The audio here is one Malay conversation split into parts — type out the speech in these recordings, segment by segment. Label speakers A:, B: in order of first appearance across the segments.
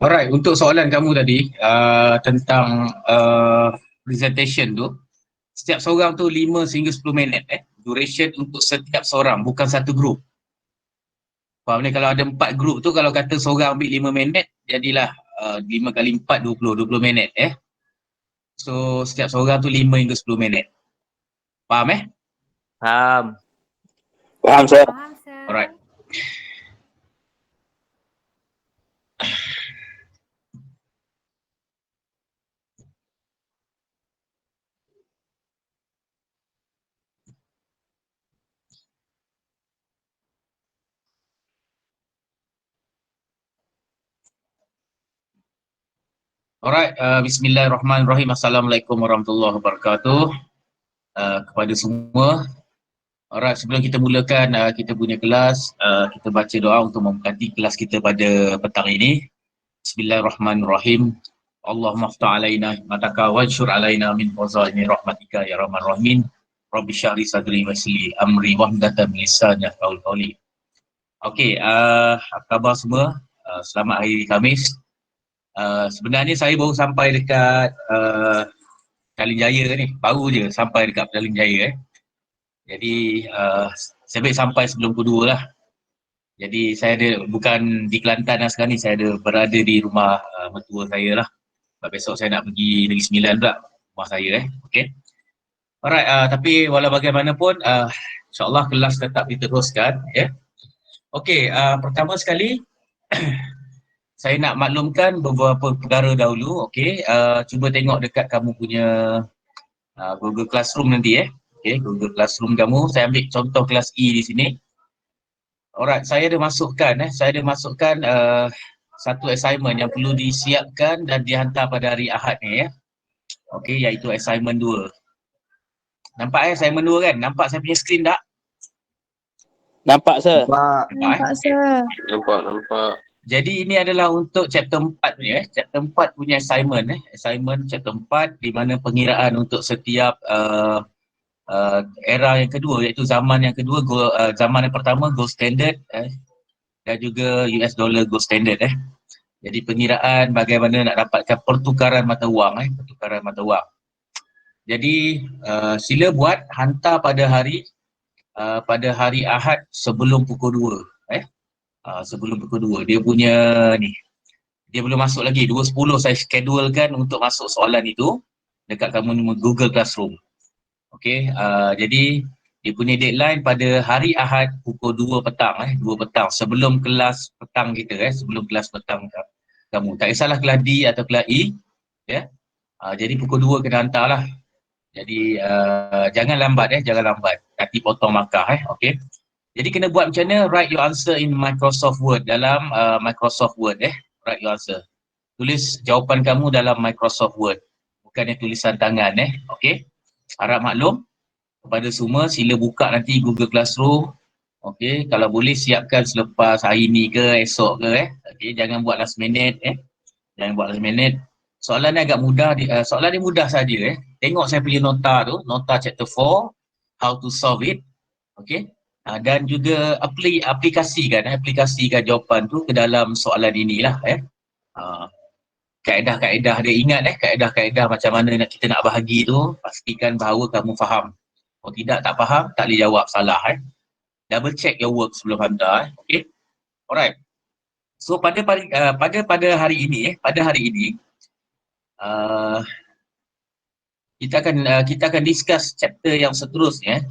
A: Alright, untuk soalan kamu tadi tentang presentation tu, setiap seorang tu 5 sehingga 10 minit duration untuk setiap seorang, bukan satu grup. Faham ni? Kalau ada 4 grup tu, kalau kata seorang ambil 5 minit, jadilah 5 kali 4, 20 minit So setiap seorang tu 5 hingga 10 minit. Faham
B: Faham.
C: Faham, sir.
D: Faham, sir.
A: Alright. Alright, bismillahirrahmanirrahim. Assalamualaikum warahmatullahi wabarakatuh kepada semua. Alright, sebelum kita mulakan kita punya kelas, kita baca doa untuk memberkati kelas kita pada petang ini. Bismillahirrahmanirrahim. Allahumma aftah alaina mataka wansyur alaina min fazaini rahmatika ya rahman rahimin. Rabbi syahri sadri wasli amri wahdatan lisani yafqahu qawli. Okey, apa khabar semua? Selamat hari Khamis. Sebenarnya saya baru sampai dekat Petaling Jaya ni, baru je sampai dekat Petaling Jaya Jadi saya baik sampai sebelum pukul 2 lah. Jadi saya ada, bukan di Kelantan lah sekarang ni, saya ada berada di rumah mertua saya lah. Sebab besok saya nak pergi Negeri Sembilan pula, rumah saya Okay. Alright, tapi walau bagaimanapun insyaAllah kelas tetap diteruskan Okay, pertama sekali saya nak maklumkan beberapa perkara dahulu. Okay, cuba tengok dekat kamu punya Google Classroom nanti Okay, Google Classroom kamu. Saya ambil contoh kelas E di sini. Alright, saya ada masukkan satu assignment yang perlu disiapkan dan dihantar pada hari Ahad ni Okay, iaitu assignment 2. Nampak assignment 2 kan? Nampak saya punya screen tak?
C: Nampak, sir.
D: Nampak, sir.
B: Nampak.
A: Jadi ini adalah untuk chapter 4 punya chapter 4 punya assignment assignment chapter 4 di mana pengiraan untuk setiap era yang kedua, iaitu zaman yang kedua, zaman yang pertama gold standard dan juga US dollar gold standard Jadi pengiraan bagaimana nak dapatkan pertukaran mata wang Jadi sila buat, hantar pada hari Ahad sebelum pukul 2 sebelum pukul 2. Dia punya ni, dia belum masuk lagi. 2.10 saya schedulekan untuk masuk soalan itu dekat kamu Google Classroom. Okay, jadi dia punya deadline pada hari Ahad pukul 2 petang 2 petang sebelum kelas petang kita sebelum kelas petang kamu. Tak kisahlah kelas D atau kelas E jadi pukul 2 kena hantar lah. Jadi jangan lambat jangan lambat. Nanti potong markah okay. Jadi kena buat macam mana? Write your answer in Microsoft Word, dalam Microsoft Word write your answer. Tulis jawapan kamu dalam Microsoft Word, bukannya tulisan tangan okay. Harap maklum kepada semua, sila buka nanti Google Classroom. Okay, kalau boleh siapkan selepas hari ni ke esok ke okay, jangan buat last minute jangan buat last minute. Soalan ni agak mudah, soalan ni mudah saja Tengok saya punya nota tu, nota chapter 4, how to solve it. Okay. Dan juga aplikasikan jawapan tu ke dalam soalan inilah kaedah-kaedah dia, ingat kaedah-kaedah macam mana kita nak bahagi tu, pastikan bahawa kamu faham. Kalau tidak, tak faham, tak boleh jawab salah Double check your work sebelum hantar okay. Alright. So pada hari ini kita akan discuss chapter yang seterusnya.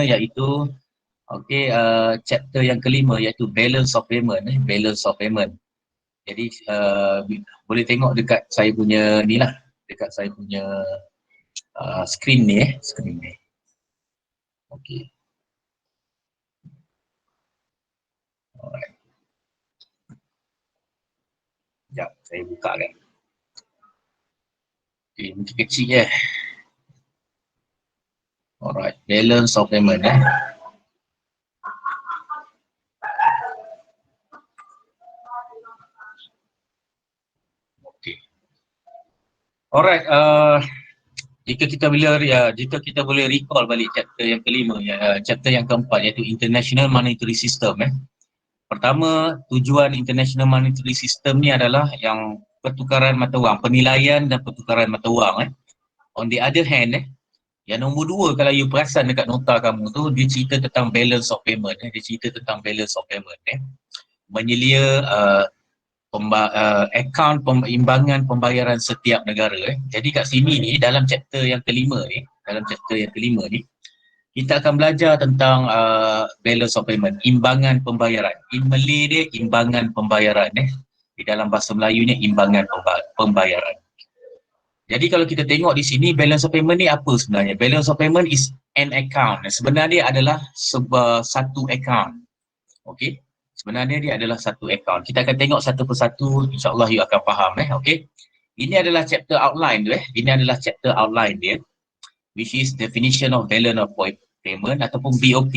A: Iaitu chapter yang kelima, iaitu balance of payment Jadi boleh tengok dekat saya punya ni lah, dekat saya punya screen ni okey. Alright. Sekejap saya buka kan. Okay, mungkin kecil Alright, balance of payment Okay. Alright, jika kita boleh recall balik chapter yang kelima, chapter yang keempat, iaitu International Monetary System. Pertama, tujuan International Monetary System ni adalah yang pertukaran mata wang, penilaian dan pertukaran mata wang. On the other hand, yang nombor dua, kalau you perasan dekat nota kamu tu, dia cerita tentang balance of payment. Dia cerita tentang balance of payment. Menyelia akaun peimbangan pembayaran setiap negara. Jadi kat sini ni, dalam chapter yang kelima ni, kita akan belajar tentang balance of payment, imbangan pembayaran. In Malay dia imbangan pembayaran. Di dalam bahasa Melayunya imbangan pembayaran. Jadi kalau kita tengok di sini, balance of payment ni apa sebenarnya? Balance of payment is an account. Sebenarnya dia adalah satu account. Okey. Sebenarnya dia adalah satu account. Kita akan tengok satu persatu, insyaAllah you akan faham. Okey. Ini adalah chapter outline tu. Ini adalah chapter outline dia, which is definition of balance of payment ataupun BOP.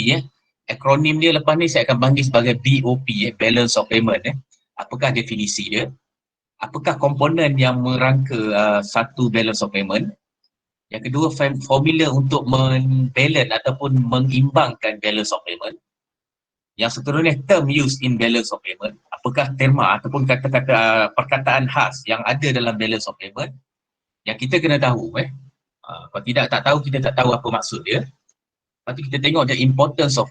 A: Akronim dia lepas ni saya akan panggil sebagai BOP, balance of payment. Apakah definisi dia? Apakah komponen yang merangka satu balance of payment? Yang kedua, formula untuk membalance ataupun mengimbangkan balance of payment. Yang seterusnya, term used in balance of payment. Apakah terma ataupun kata-kata perkataan khas yang ada dalam balance of payment yang kita kena tahu. Kalau tak tahu, kita tak tahu apa maksud dia. Lepas tu kita tengok the importance of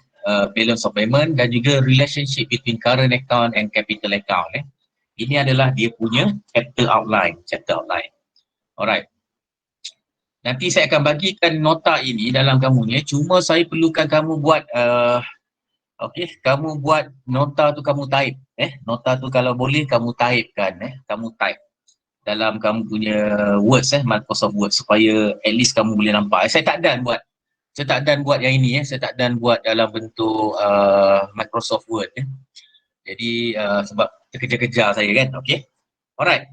A: balance of payment dan juga relationship between current account and capital account. Ini adalah dia punya chapter outline. Alright. Nanti saya akan bagikan nota ini dalam kamu ni. Cuma saya perlukan kamu buat kamu buat nota tu, kamu type. Nota tu kalau boleh kamu type kan. Kamu type dalam kamu punya words, Microsoft Word, supaya at least kamu boleh nampak. Saya tak dan buat yang ini. Saya tak dan buat dalam bentuk Microsoft Word. Jadi sebab terkejar-kejar saya kan. Okay. Alright.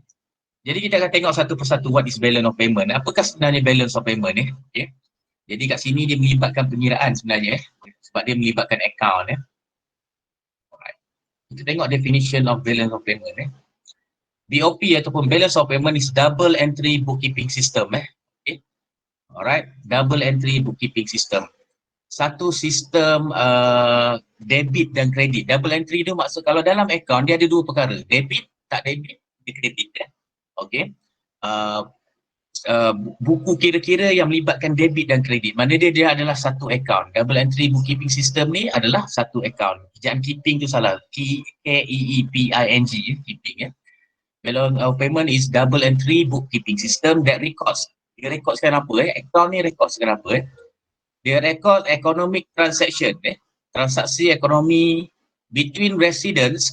A: Jadi kita akan tengok satu persatu what is balance of payment. Apakah sebenarnya balance of payment? Okay. Jadi kat sini dia melibatkan pengiraan sebenarnya. Sebab dia melibatkan account. Alright. Kita tengok definition of balance of payment. BOP ataupun balance of payment is double entry bookkeeping system. Okay. Alright. Double entry bookkeeping system. Satu sistem debit dan kredit. Double entry tu maksud kalau dalam account dia ada dua perkara. Debit, tak debit, dia kredit. Okay. Buku kira-kira yang melibatkan debit dan kredit. Mana dia adalah satu account. Double entry bookkeeping system ni adalah satu account. Jangan keeping tu salah. K-E-E-P-I-N-G, keeping. Balance of payment is double entry bookkeeping system that records. Dia recordskan apa? Account ni recordskan apa? Dia record economic transaction. Transaksi ekonomi between residents,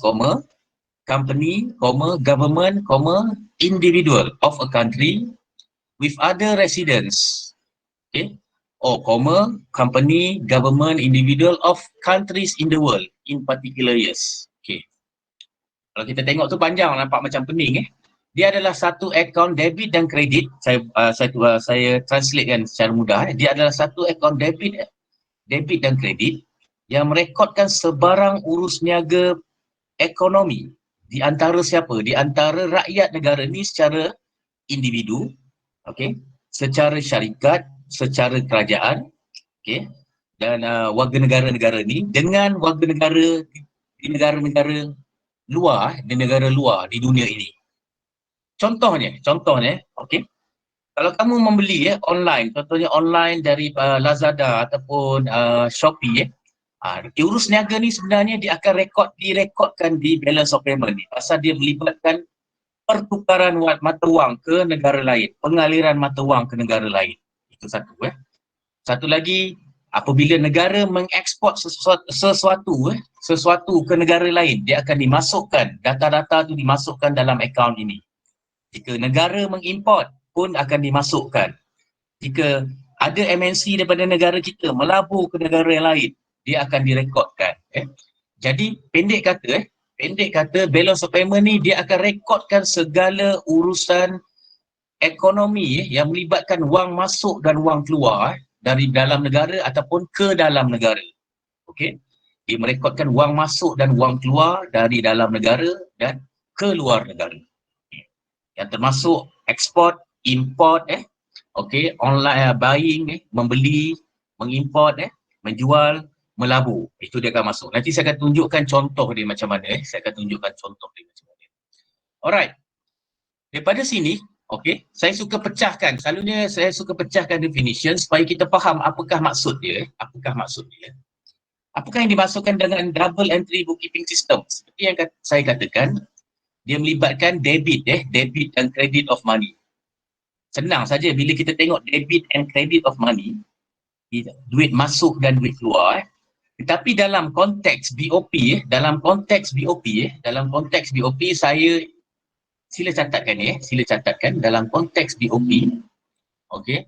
A: company, government, individual of a country with other residents. Okay. Company, government, individual of countries in the world in particular years. Okay. Kalau kita tengok tu panjang, nampak macam pening. Dia adalah satu account debit dan kredit. Saya translatekan secara mudah. Dia adalah satu account debit dan kredit yang merekodkan sebarang urus niaga ekonomi di antara siapa? Di antara rakyat negara ni secara individu, okay, secara syarikat, secara kerajaan, okay, dan warga negara-negara ni dengan warga negara di negara-negara luar, di dunia ini. Contohnya, okay, kalau kamu membeli online, contohnya online dari Lazada ataupun Shopee, urus niaga ni sebenarnya dia akan direkodkan di balance of payment ni. Pasal dia melibatkan pertukaran mata wang ke negara lain, pengaliran mata wang ke negara lain. Itu satu. Satu lagi, apabila negara mengeksport sesuatu ke negara lain, dia akan dimasukkan, data-data tu dimasukkan dalam akaun ini. Jika negara mengimport pun akan dimasukkan. Jika ada MNC daripada negara kita melabur ke negara yang lain, dia akan direkodkan. Jadi pendek kata balance of payment ni dia akan rekodkan segala urusan ekonomi yang melibatkan wang masuk dan wang keluar dari dalam negara ataupun ke dalam negara. Okey. Dia merekodkan wang masuk dan wang keluar dari dalam negara dan ke luar negara. Yang termasuk ekspor, import, okey, online buying, membeli, mengimport, menjual, melabur. Itu dia akan masuk. Nanti saya akan tunjukkan contoh dia macam mana. Saya akan tunjukkan contoh dia macam mana. Alright. Daripada sini, okey, saya suka pecahkan. Selalunya saya suka pecahkan definition supaya kita faham apakah maksud dia. Apakah maksud dia. Apakah yang dimasukkan dengan double entry bookkeeping system? Seperti yang saya katakan, dia melibatkan debit, debit dan credit of money. Senang saja bila kita tengok debit and credit of money, duit masuk dan duit keluar. Tetapi dalam konteks BOP, dalam konteks BOP saya sila catatkan dalam konteks BOP. Okey.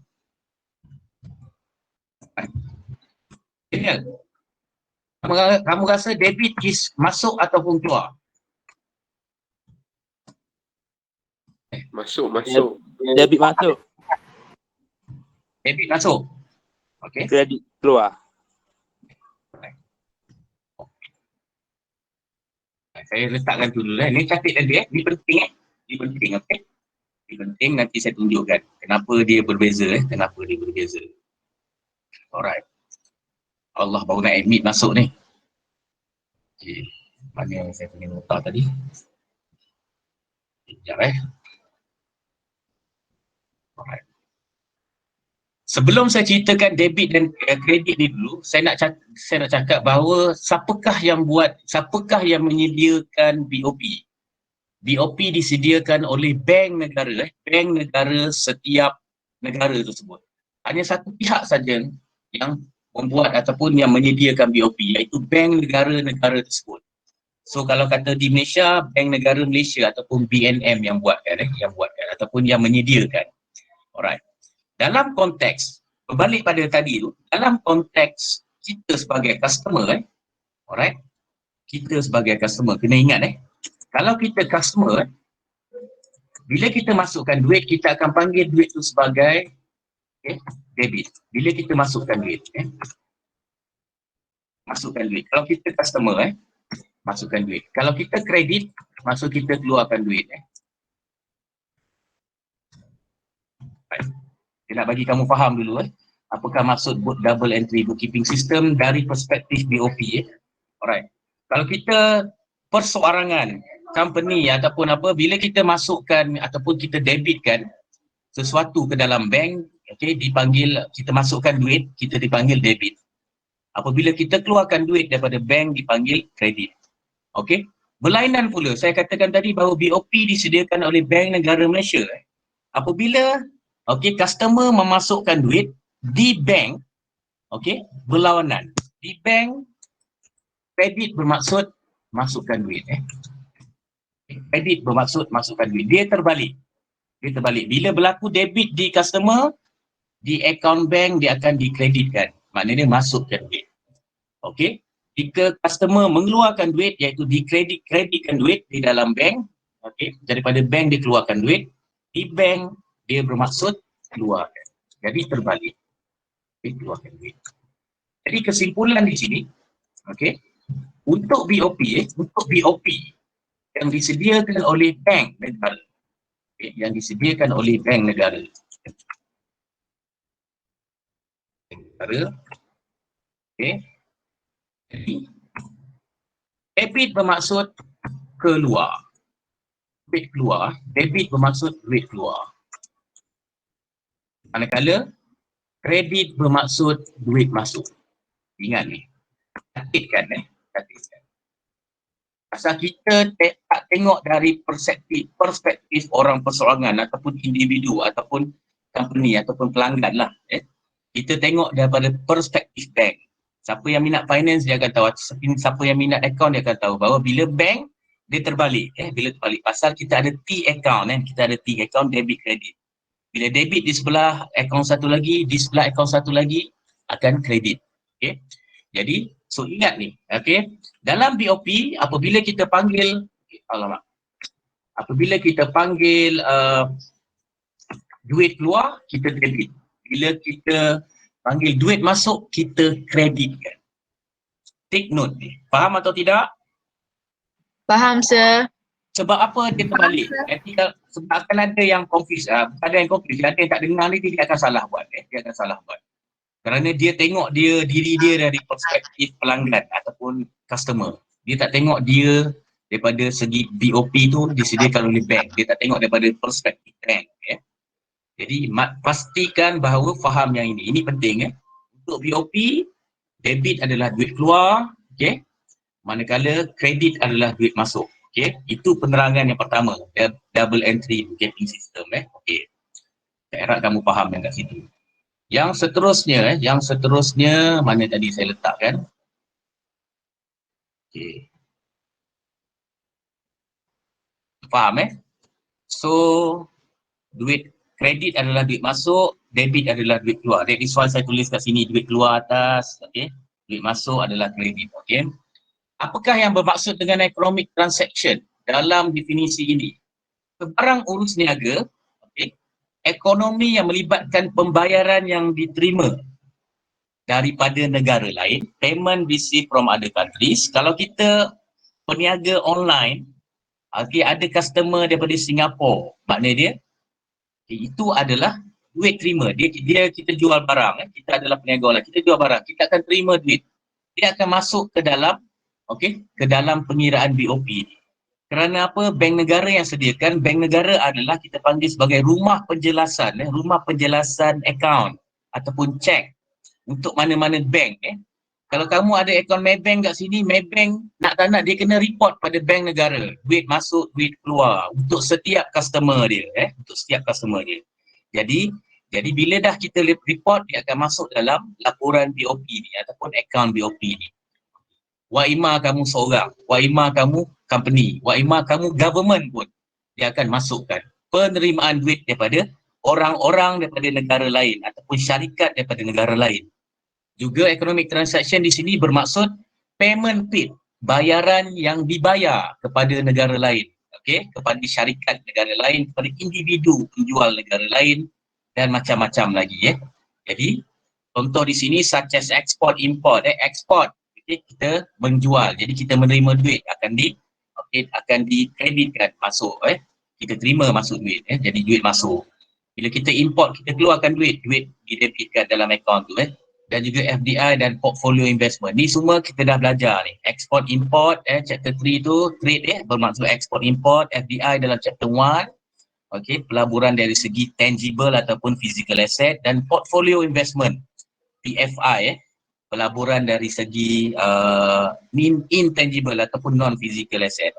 A: Daniel, kamu rasa debit is masuk ataupun keluar?
B: Masuk.
C: Debit masuk,
A: Debit masuk. Okey.
C: kredit keluar.
A: Saya letakkan dulu lah. Ini catat tadi Ini penting Ini penting, okey. Ini penting, nanti saya tunjukkan kenapa dia berbeza Alright. Allah baru nak admit masuk ni. Okay. Mana yang saya punya nota tadi? Sekejap Alright. Sebelum saya ceritakan debit dan kredit ni dulu, saya nak cakap bahawa siapakah yang menyediakan BOP? BOP disediakan oleh bank negara setiap negara tersebut. Hanya satu pihak saja yang membuat ataupun yang menyediakan BOP, iaitu bank negara-negara tersebut. So kalau kata di Malaysia, bank negara Malaysia ataupun BNM yang buatkan ataupun yang menyediakan. Alright. Dalam konteks, berbalik pada tadi tu, dalam konteks kita sebagai customer, alright, kita sebagai customer, kena ingat kalau kita customer, bila kita masukkan duit, kita akan panggil duit tu sebagai debit. Bila kita masukkan duit, masukkan duit. Kalau kita customer, masukkan duit. Kalau kita kredit, kita keluarkan duit. Saya nak bagi kamu faham dulu apakah maksud double entry bookkeeping system dari perspektif BOP. Alright. Kalau kita perseorangan, company ataupun apa, bila kita masukkan ataupun kita debitkan sesuatu ke dalam bank, dipanggil, kita masukkan duit, kita dipanggil debit. Apabila kita keluarkan duit daripada bank, dipanggil kredit. Okey. Berlainan pula, saya katakan tadi bahawa BOP disediakan oleh bank negara Malaysia. Apabila customer memasukkan duit di bank, berlawanan. Di bank, kredit bermaksud masukkan duit. Kredit bermaksud masukkan duit. Dia terbalik. Bila berlaku debit di customer, di account bank dia akan dikreditkan. Maknanya masukkan duit. Okey. Jika customer mengeluarkan duit, iaitu dikreditkan duit di dalam bank, daripada bank dia keluarkan duit, di bank dia bermaksud keluarkan. Jadi terbalik. Keluarkan duit. Jadi kesimpulan di sini, untuk BOP yang disediakan oleh bank negara, jadi debit bermaksud keluar. Duit keluar, debit bermaksud duit keluar. Manakala kredit bermaksud duit masuk. Ingat ni. Catatkan. Asal kita tak tengok dari perspektif orang perseorangan ataupun individu ataupun company ataupun pelanggan lah. Kita tengok daripada perspektif bank. Siapa yang minat finance dia akan tahu. Siapa yang minat account dia akan tahu bahawa bila bank dia terbalik. Bila terbalik. Pasal kita ada T account. Kita ada T account debit credit. Bila debit di sebelah account satu lagi, di sebelah account satu lagi akan kredit. Jadi, so ingat ni. Dalam BOP, apabila kita panggil, duit keluar, kita debit. Bila kita panggil duit masuk, kita kreditkan. Take note ni. Faham atau tidak?
D: Faham, sir.
A: Sebab apa dia terbalik? Sebab akan ada yang confuse, ada yang confuse, ada yang tak dengar ni dia akan salah buat. Dia akan salah buat. Kerana dia tengok diri dia dari perspektif pelanggan ataupun customer. Dia tak tengok dia daripada segi BOP tu disediakan oleh bank. Dia tak tengok daripada perspektif bank. Jadi pastikan bahawa faham yang ini. Ini penting. Untuk BOP, debit adalah duit keluar. Manakala kredit adalah duit masuk. Itu penerangan yang pertama. Double entry gating system. Saya harap kamu faham yang kat situ. Yang seterusnya mana tadi saya letakkan? Faham So, duit kredit adalah duit masuk, debit adalah duit keluar. That is why saya tulis kat sini duit keluar atas, duit masuk adalah kredit, Apakah yang bermaksud dengan economic transaction dalam definisi ini? Sebarang urus niaga, ekonomi yang melibatkan pembayaran yang diterima daripada negara lain, payment received from other countries. Kalau kita peniaga online, ada customer daripada Singapura, maknanya dia itu adalah duit terima. Dia kita jual barang, kita adalah peniaga online, kita jual barang, kita akan terima duit. Dia akan masuk ke dalam ke dalam pengiraan BOP. Kerana apa? Bank negara yang sediakan, bank negara adalah kita panggil sebagai rumah penjelasan akaun ataupun cek untuk mana-mana bank. Kalau kamu ada akaun Maybank kat sini, Maybank nak tak nak dia kena report pada bank negara. Duit masuk, duit keluar untuk setiap customer dia. Untuk setiap customer dia. Jadi bila dah kita report, dia akan masuk dalam laporan BOP ni ataupun akaun BOP ni. Waima kamu seorang, waima kamu company, waima kamu government pun, dia akan masukkan penerimaan duit daripada orang-orang daripada negara lain ataupun syarikat daripada negara lain. Juga economic transaction di sini bermaksud payment paid, bayaran yang dibayar kepada negara lain, kepada syarikat negara lain, kepada individu penjual negara lain dan macam-macam lagi. Jadi contoh di sini such as export import, export kita menjual, jadi kita menerima duit akan dikreditkan masuk, kita terima masuk duit, jadi duit masuk. Bila kita import, kita keluarkan duit didebitkan dalam akaun tu, dan juga FDI dan portfolio investment. Ni semua kita dah belajar ni. Export import, chapter 3 tu trade, bermaksud export import, FDI dalam chapter 1, pelaburan dari segi tangible ataupun physical asset, dan portfolio investment, PFI, pelaburan dari segi intangible ataupun non-physical asset.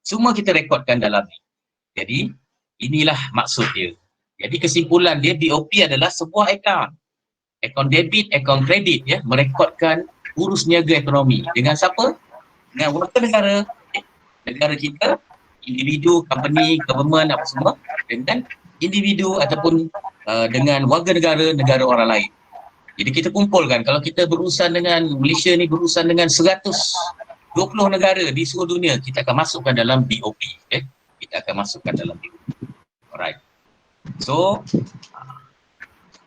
A: Semua kita rekodkan dalam ni. Jadi, inilah maksud dia. Jadi, kesimpulan dia, BOP adalah sebuah akaun. Akaun debit, akaun kredit, merekodkan urus niaga ekonomi. Dengan siapa? Dengan warga negara. Negara kita, individu, company, government, apa semua. Dengan individu ataupun dengan warga negara, negara orang lain. Jadi kita kumpulkan, kalau kita berurusan dengan Malaysia ni, berurusan dengan 120 negara di seluruh dunia, kita akan masukkan dalam BOP. Kita akan masukkan dalam BOP. Alright. So,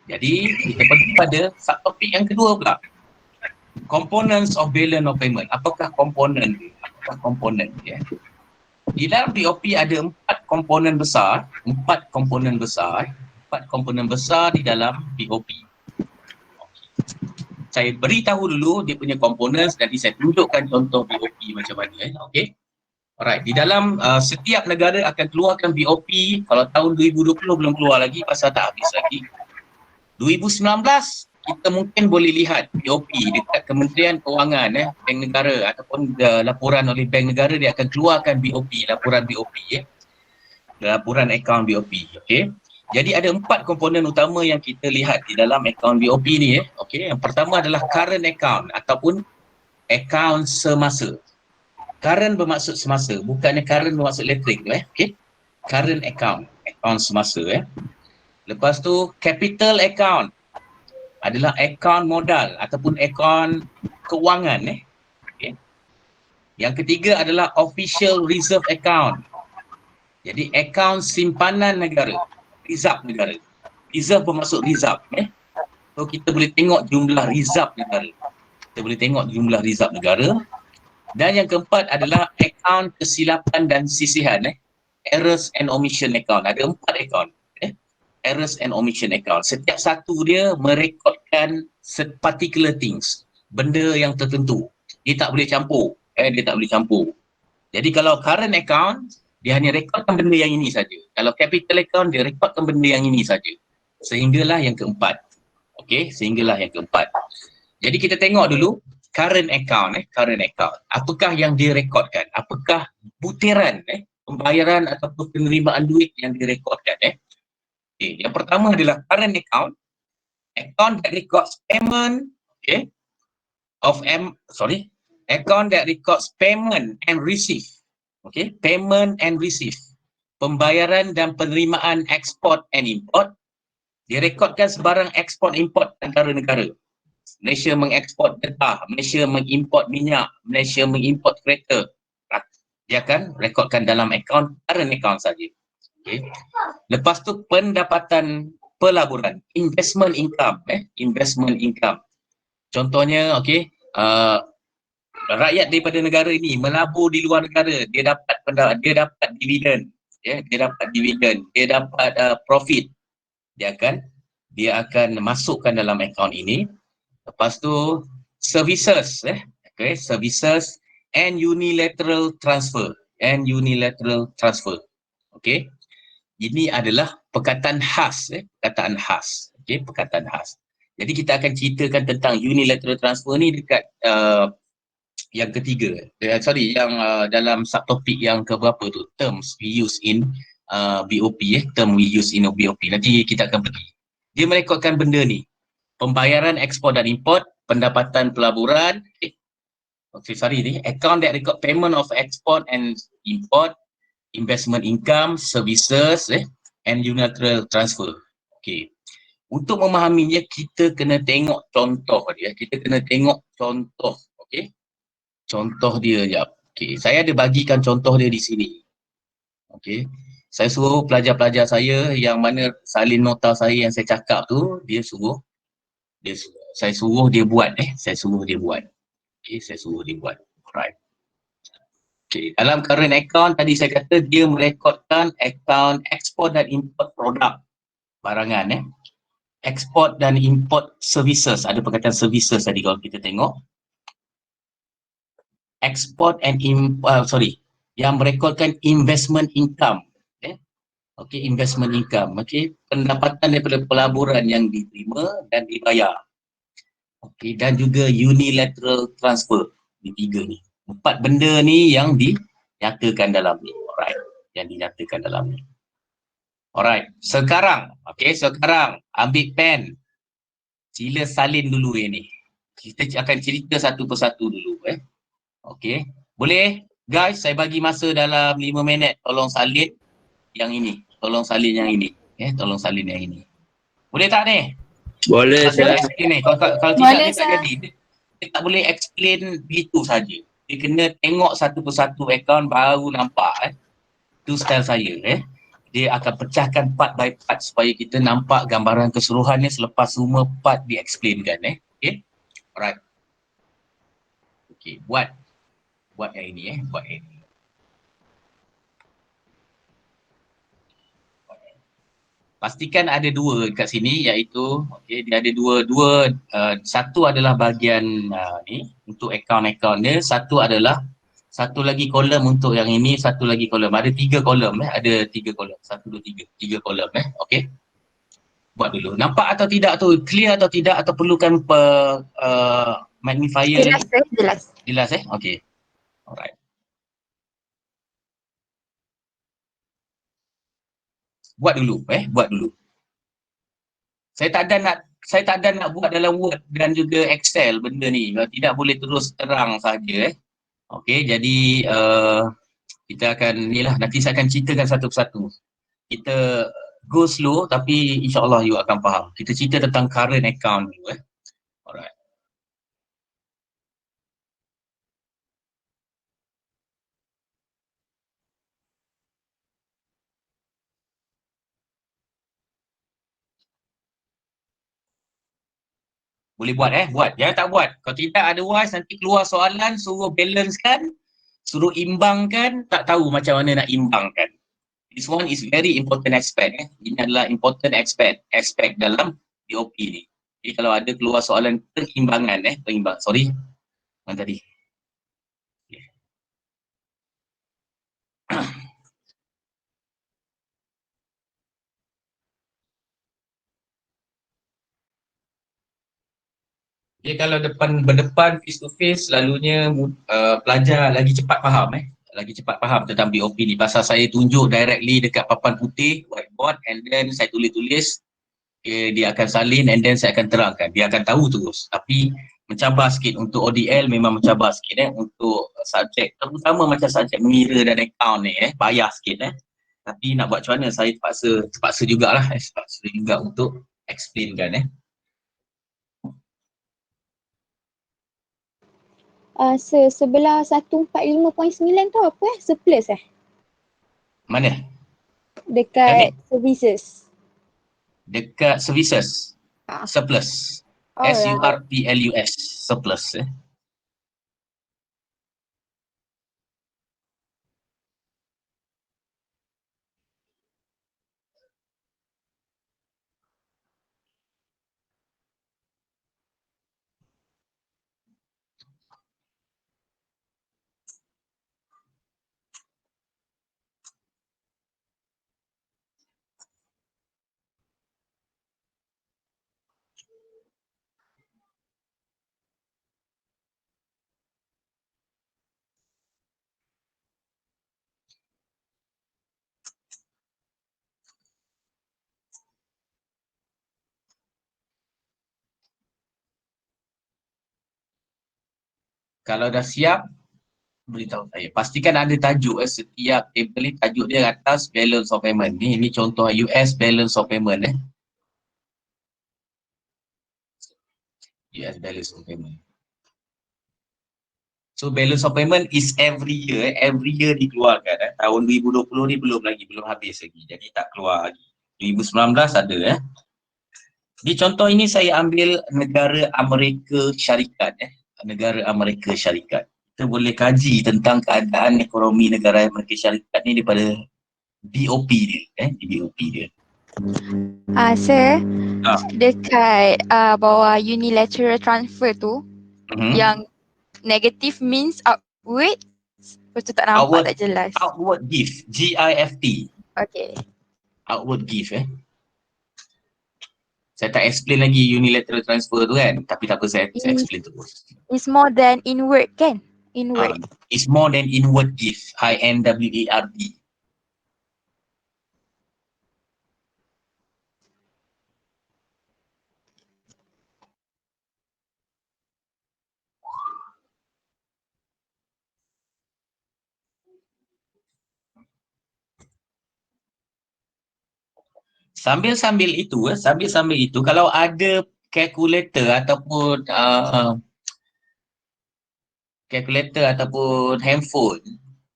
A: jadi kita pergi pada subtopik yang kedua pula. Components of balance of payment. Apakah komponen dia? Di dalam BOP ada 4 komponen besar di dalam BOP. Saya beritahu dulu dia punya components, nanti saya tunjukkan contoh BOP macam mana. Alright, di dalam setiap negara akan keluarkan BOP. Kalau tahun 2020 belum keluar lagi pasal tak habis lagi. 2019 kita mungkin boleh lihat BOP dekat Kementerian Kewangan, Bank Negara ataupun laporan oleh Bank Negara, dia akan keluarkan BOP, laporan BOP, laporan akaun BOP. Jadi ada 4 komponen utama yang kita lihat di dalam akaun BOP ni. Yang pertama adalah current account ataupun akaun semasa. Current bermaksud semasa, bukannya current bermaksud elektrik. Current account, akaun semasa. Lepas tu capital account adalah akaun modal ataupun akaun kewangan. Yang ketiga adalah official reserve account. Jadi akaun simpanan negara. Reserve negara. Reserve bermaksud reserve. So kita boleh tengok jumlah reserve negara. Dan yang keempat adalah akaun kesilapan dan sisihan. errors and omission account. Ada 4 account. Errors and omission account. Setiap satu dia merekodkan particular things. Benda yang tertentu. Dia tak boleh campur. Dia tak boleh campur. Jadi kalau current account, dia hanya rekodkan benda yang ini saja. Kalau capital account, dia rekodkan benda yang ini saja. Sehinggalah yang keempat. Okey, sehinggalah yang keempat. Jadi kita tengok dulu current account. Current account. Apakah yang direkodkan? Apakah butiran pembayaran ataupun penerimaan duit yang direkodkan? Okay. Yang pertama adalah current account. Account that records payment, account that records payment and receive. Payment and receive. Pembayaran dan penerimaan export and import. Direkodkan sebarang export import antara negara. Malaysia mengeksport getah, Malaysia mengimport minyak, Malaysia mengimport kereta. Dia akan rekodkan dalam account, current account saja. Lepas tu pendapatan pelaburan, investment income, investment income. Contohnya, rakyat daripada negara ini melabur di luar negara, dia dapat dividen, dia dapat dividen, dia dapat profit. Dia akan masukkan dalam account ini. Lepas tu services, services and unilateral transfer, Okey. Ini adalah perkataan khas, perkataan khas. Perkataan khas. Jadi kita akan ceritakan tentang unilateral transfer ni dekat yang ketiga. Yang dalam subtopik yang keberapa tu, terms we use in BOP, term we use in BOP. Nanti kita akan pergi. Dia merekodkan benda ni. Pembayaran ekspor dan import, pendapatan pelaburan, account that record payment of export and import, investment income, services, and unilateral transfer. Untuk memahaminya, kita kena tengok contoh dia. Kita kena tengok contoh, contoh dia sekejap. Saya ada bagikan contoh dia di sini. Saya suruh pelajar-pelajar saya yang mana salin nota saya yang saya cakap tu, saya suruh dia buat. Saya suruh dia buat. Alright. Dalam current account tadi saya kata dia merekodkan account export dan import produk barangan. Export dan import services. Ada perkataan services tadi kalau kita tengok. Export and yang merekodkan investment income. Investment income. Pendapatan daripada pelaburan yang diterima dan dibayar. Dan juga unilateral transfer. Di tiga ni. 4 benda ni yang dinyatakan dalam ni. Alright. Yang dinyatakan dalam ni. Alright. Sekarang ambil pen. Sila salin dulu ni. Kita akan cerita satu persatu dulu. Boleh? Guys, saya bagi masa dalam 5 minit. Tolong salin yang ini. Tolong salin yang ini. Boleh tak ni?
B: Boleh
A: Saya
B: saya.
A: explain ni. Kalau tidak, dia tak jadi. Dia tak boleh explain begitu saja. Dia kena tengok satu persatu akaun baru nampak. Itu style saya. Dia akan pecahkan part by part supaya kita nampak gambaran keseluruhannya selepas semua part di-explainkan. Alright. Buat yang ini. Buat yang ini. Pastikan ada 2 kat sini, iaitu dia ada dua satu adalah bahagian ni untuk akaun-akaun dia, satu lagi kolom untuk yang ini, satu lagi kolom. Ada 3 kolom ada 3 kolom. 1 2 3 kolom Buat dulu. Nampak atau tidak tu? Clear atau tidak, atau perlukan magnifier? Jelas. Okey. Alright. Buat dulu. Saya tak ada nak buat dalam Word dan juga Excel benda ni. Kalau tidak boleh terus terang saja. Jadi kita akan nanti saya akan ceritakan satu persatu. Kita go slow tapi insya-Allah you akan faham. Kita cerita tentang current account dulu. Alright. Boleh buat buat. Jangan tak buat. Kalau tidak otherwise nanti keluar soalan suruh balance kan, suruh imbangkan, tak tahu macam mana nak imbangkan. This one is very important aspect. Ini adalah important aspect dalam BOP ni. Jadi kalau ada keluar soalan perimbangan, mana tadi? Dia kalau berdepan face to face, selalunya pelajar lagi cepat faham tentang BOP ni. Pasal saya tunjuk directly dekat papan putih, whiteboard, and then saya tulis-tulis, dia akan salin and then saya akan terangkan. Dia akan tahu terus. Tapi mencabar sikit untuk ODL, memang mencabar sikit untuk subjek, terutama macam subjek mengira dan account ni, payah sikit. Tapi nak buat macam mana, saya terpaksa jugalah, terpaksa juga untuk explainkan.
D: Sebelah 145.9 tu apa surplus
A: Mana?
D: dekat services.
A: Dekat services,
D: Ah.
A: surplus.
D: Alright.
A: SURPLUS, surplus. Kalau dah siap, beritahu saya. Pastikan ada tajuk. Setiap table ni tajuk dia atas balance of payment. Ni contoh US balance of payment. US balance of payment. So balance of payment is every year. Every year dikeluarkan. Tahun 2020 ni belum habis lagi. Jadi tak keluar lagi. 2019 ada. Di contoh ini saya ambil negara Amerika Syarikat. Negara Amerika Syarikat. Kita boleh kaji tentang keadaan ekonomi negara Amerika Syarikat ni daripada BOP dia. Di BOP dia.
E: Sir,
A: Ah.
E: dekat bawah unilateral transfer tu, yang negative means outward, lepas tu tak nampak,
A: Outward.
E: tak jelas.
A: Outward gift. GIFT.
E: Okay.
A: Outward gift. Saya tak explain lagi unilateral transfer tu kan. Tapi tak apa, saya explain terus.
E: It's more than inward kan? Inward.
A: It's more than inward gift. INWARD. Sambil-sambil itu, kalau ada calculator handphone,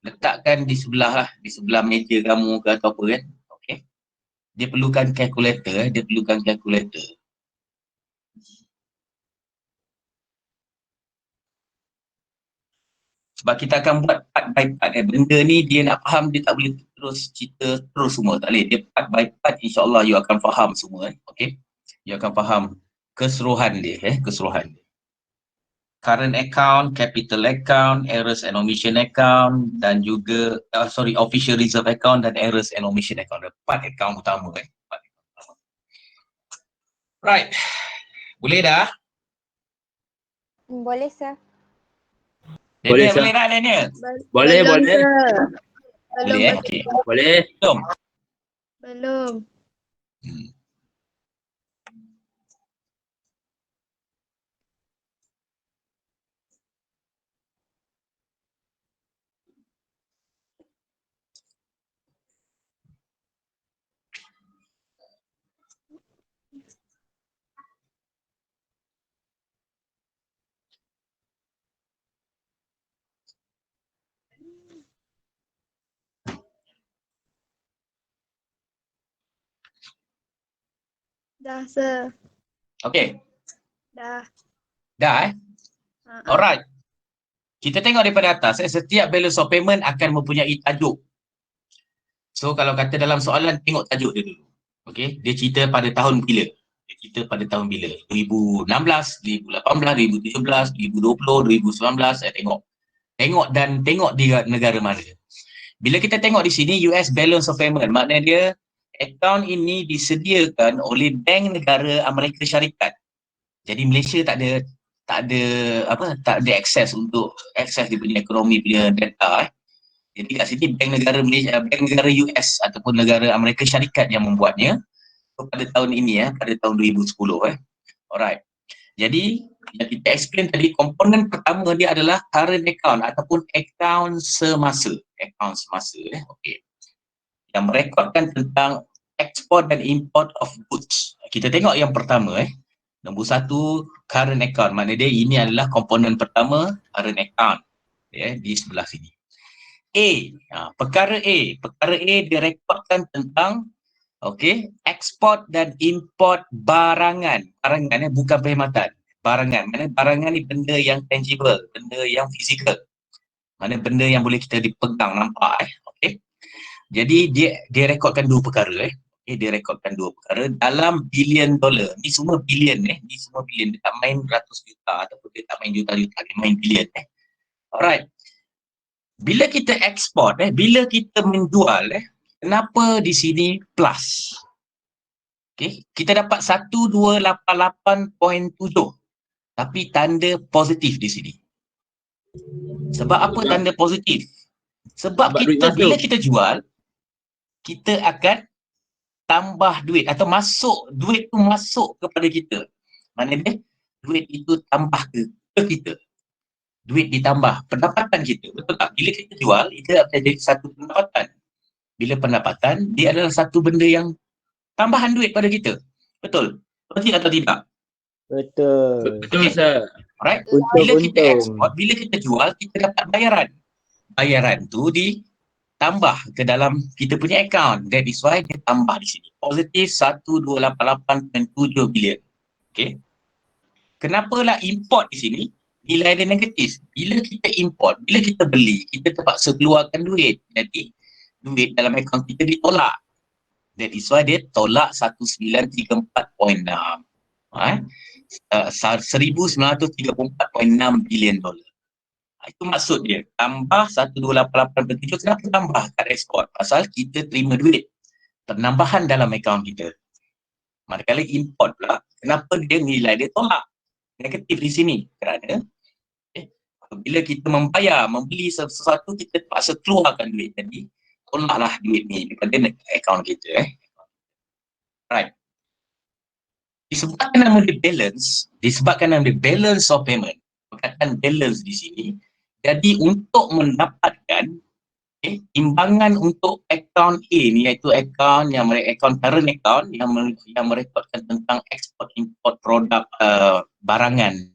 A: letakkan di sebelah meja kamu ke atau apa kan. Okey. Dia perlukan calculator. Sebab kita akan buat part by part. Benda ni dia nak faham, dia tak boleh terus cerita terus semua. Tak boleh. Dia part by part, insyaAllah you akan faham semua. Okay. You akan faham keseluruhan dia. Current account, capital account, errors and omission account, dan juga, official reserve account dan errors and omission account. Part account utama. Right. Boleh dah?
D: Boleh sir.
B: Boleh,
A: Daniel,
B: sir.
A: boleh tak Daniel?
B: Boleh.
A: Boleh Okay.
B: Boleh.
D: Belum. Dah sir.
A: Okay.
D: Dah.
A: Dah Alright. Kita tengok daripada atas. Setiap balance of payment akan mempunyai tajuk. So kalau kata dalam soalan, tengok tajuk dia dulu. Okay, dia cerita pada tahun bila? Dia cerita pada tahun bila? 2016, 2018, 2017, 2020, 2019, saya tengok. Tengok dan tengok di negara mana. Bila kita tengok di sini US Balance of Payment, maknanya dia akaun ini disediakan oleh bank negara Amerika Syarikat. Jadi Malaysia tak ada akses untuk akses dia punya ekonomi punya data. Jadi kat sini bank negara Malaysia, bank negara US ataupun negara Amerika Syarikat yang membuatnya pada tahun ini pada tahun 2010 Alright. Jadi yang kita explain tadi, komponen pertama dia adalah current account ataupun akaun semasa. Akaun semasa okey. Yang merekodkan tentang export dan import of goods. Kita tengok yang pertama nombor 1 current account. Maknanya dia ini adalah komponen pertama current account. Di sebelah sini. Perkara A direkodkan tentang ekspor dan import barangan. Barangan bukan perkhidmatan. Barangan. Mana barangan ni benda yang tangible, benda yang fizikal. Mana benda yang boleh kita dipegang, nampak Jadi dia rekodkan dua perkara dia rekodkan dua perkara dalam bilion dolar. Ni semua bilion ni semua bilion. Dia tak main ratus juta ataupun dia tak main juta-juta, dia main bilion Alright. Bila kita ekspor bila kita menjual kenapa di sini plus? Kita dapat 1288.7 tapi tanda positif di sini. Sebab apa tanda positif? Sebab kita bila kita jual, kita akan tambah duit atau duit tu masuk kepada kita. Maknanya duit itu tambah ke kita. Duit ditambah, pendapatan kita. Betul tak? Bila kita jual, itu akan jadi satu pendapatan. Bila pendapatan, dia adalah satu benda yang tambahan duit pada kita. Betul? Betul atau tidak?
B: Betul. Betul, sir.
A: Alright? Bila kita ekspor, bila kita jual, kita dapat bayaran. Bayaran tu ditambah ke dalam kita punya account. That is why dia tambah di sini. Positif 1288.7 bilion. Okay? Kenapalah import di sini? Nilai dia negatif. Bila kita import, bila kita beli, kita terpaksa keluarkan duit. Jadi, duit dalam akaun kita ditolak. That is why dia tolak 1934.6. 1934.6 bilion dolar. Itu maksud dia. Tambah 1288.7. Kenapa tambah kat ekspor? Pasal kita terima duit. Penambahan dalam akaun kita. Manakala import pula, kenapa dia nilai dia tolak? Negatif di sini. Kerana bila kita membeli sesuatu, kita terpaksa keluarkan duit. Jadi, tolaklah duit ni daripada akaun kita. Right. Disebabkan nama dia balance of payment. Perkataan balance di sini. Jadi, untuk mendapatkan timbangan untuk akaun A ni, iaitu akaun current account yang merekodkan tentang ekspor import produk barangan.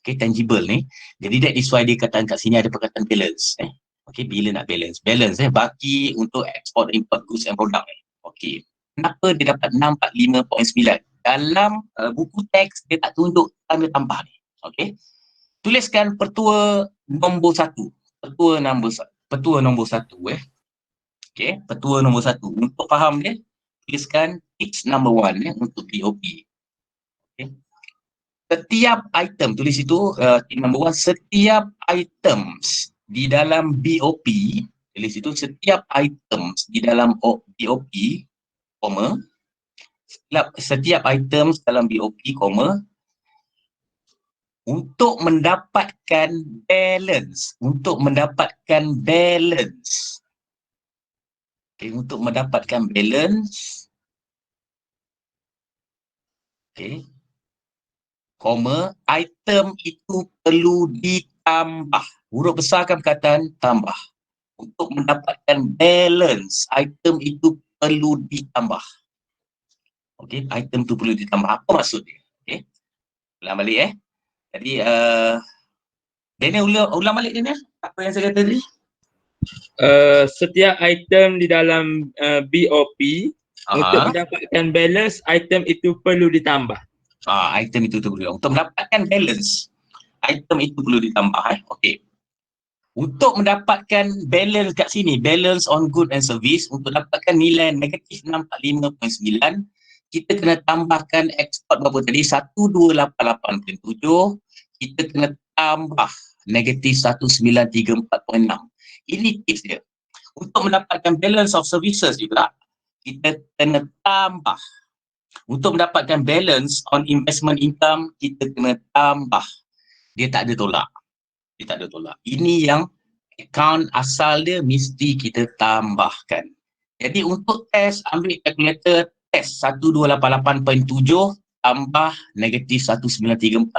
A: Tangible ni. Jadi that is why dia katakan kat sini ada perkataan balance. Bila nak balance? Balance baki untuk ekspor import goods and product. Kenapa dia dapat 645.9? Dalam buku teks dia tak tunjuk tanda tambah ni. Tuliskan petua nombor 1. Petua nombor 1. Petua nombor 1. Untuk faham dia, tuliskan tips number 1 untuk BOP. Setiap item, tulis itu tip number 1, setiap items di dalam BOP, tulis itu setiap items di dalam BOP, setiap items dalam BOP, untuk mendapatkan balance. Untuk mendapatkan balance. Item itu perlu ditambah. Huruf besarkan perkataan tambah. Untuk mendapatkan balance, item itu perlu ditambah. Item itu perlu ditambah. Apa maksud dia? Ulang balik Jadi, Daniel ulang balik Daniel. Apa yang saya kata tadi?
B: Setiap item di dalam BOP untuk mendapatkan balance, item itu perlu ditambah.
A: Item itu perlu. Untuk mendapatkan balance, item itu perlu ditambah. Untuk mendapatkan balance kat sini, balance on good and service, untuk dapatkan nilai negatif 645.9, kita kena tambahkan ekspor berapa tadi? 1288.7, kita kena tambah negatif 1934.6. Ini tips dia. Untuk mendapatkan balance of services juga, kita kena tambah. Untuk mendapatkan balance on investment income, kita kena tambah. Dia tak ada tolak. Dia tak ada tolak. Ini yang account asal dia mesti kita tambahkan. Jadi untuk test, ambil calculator, test 1288.7 tambah negatif 1934.6,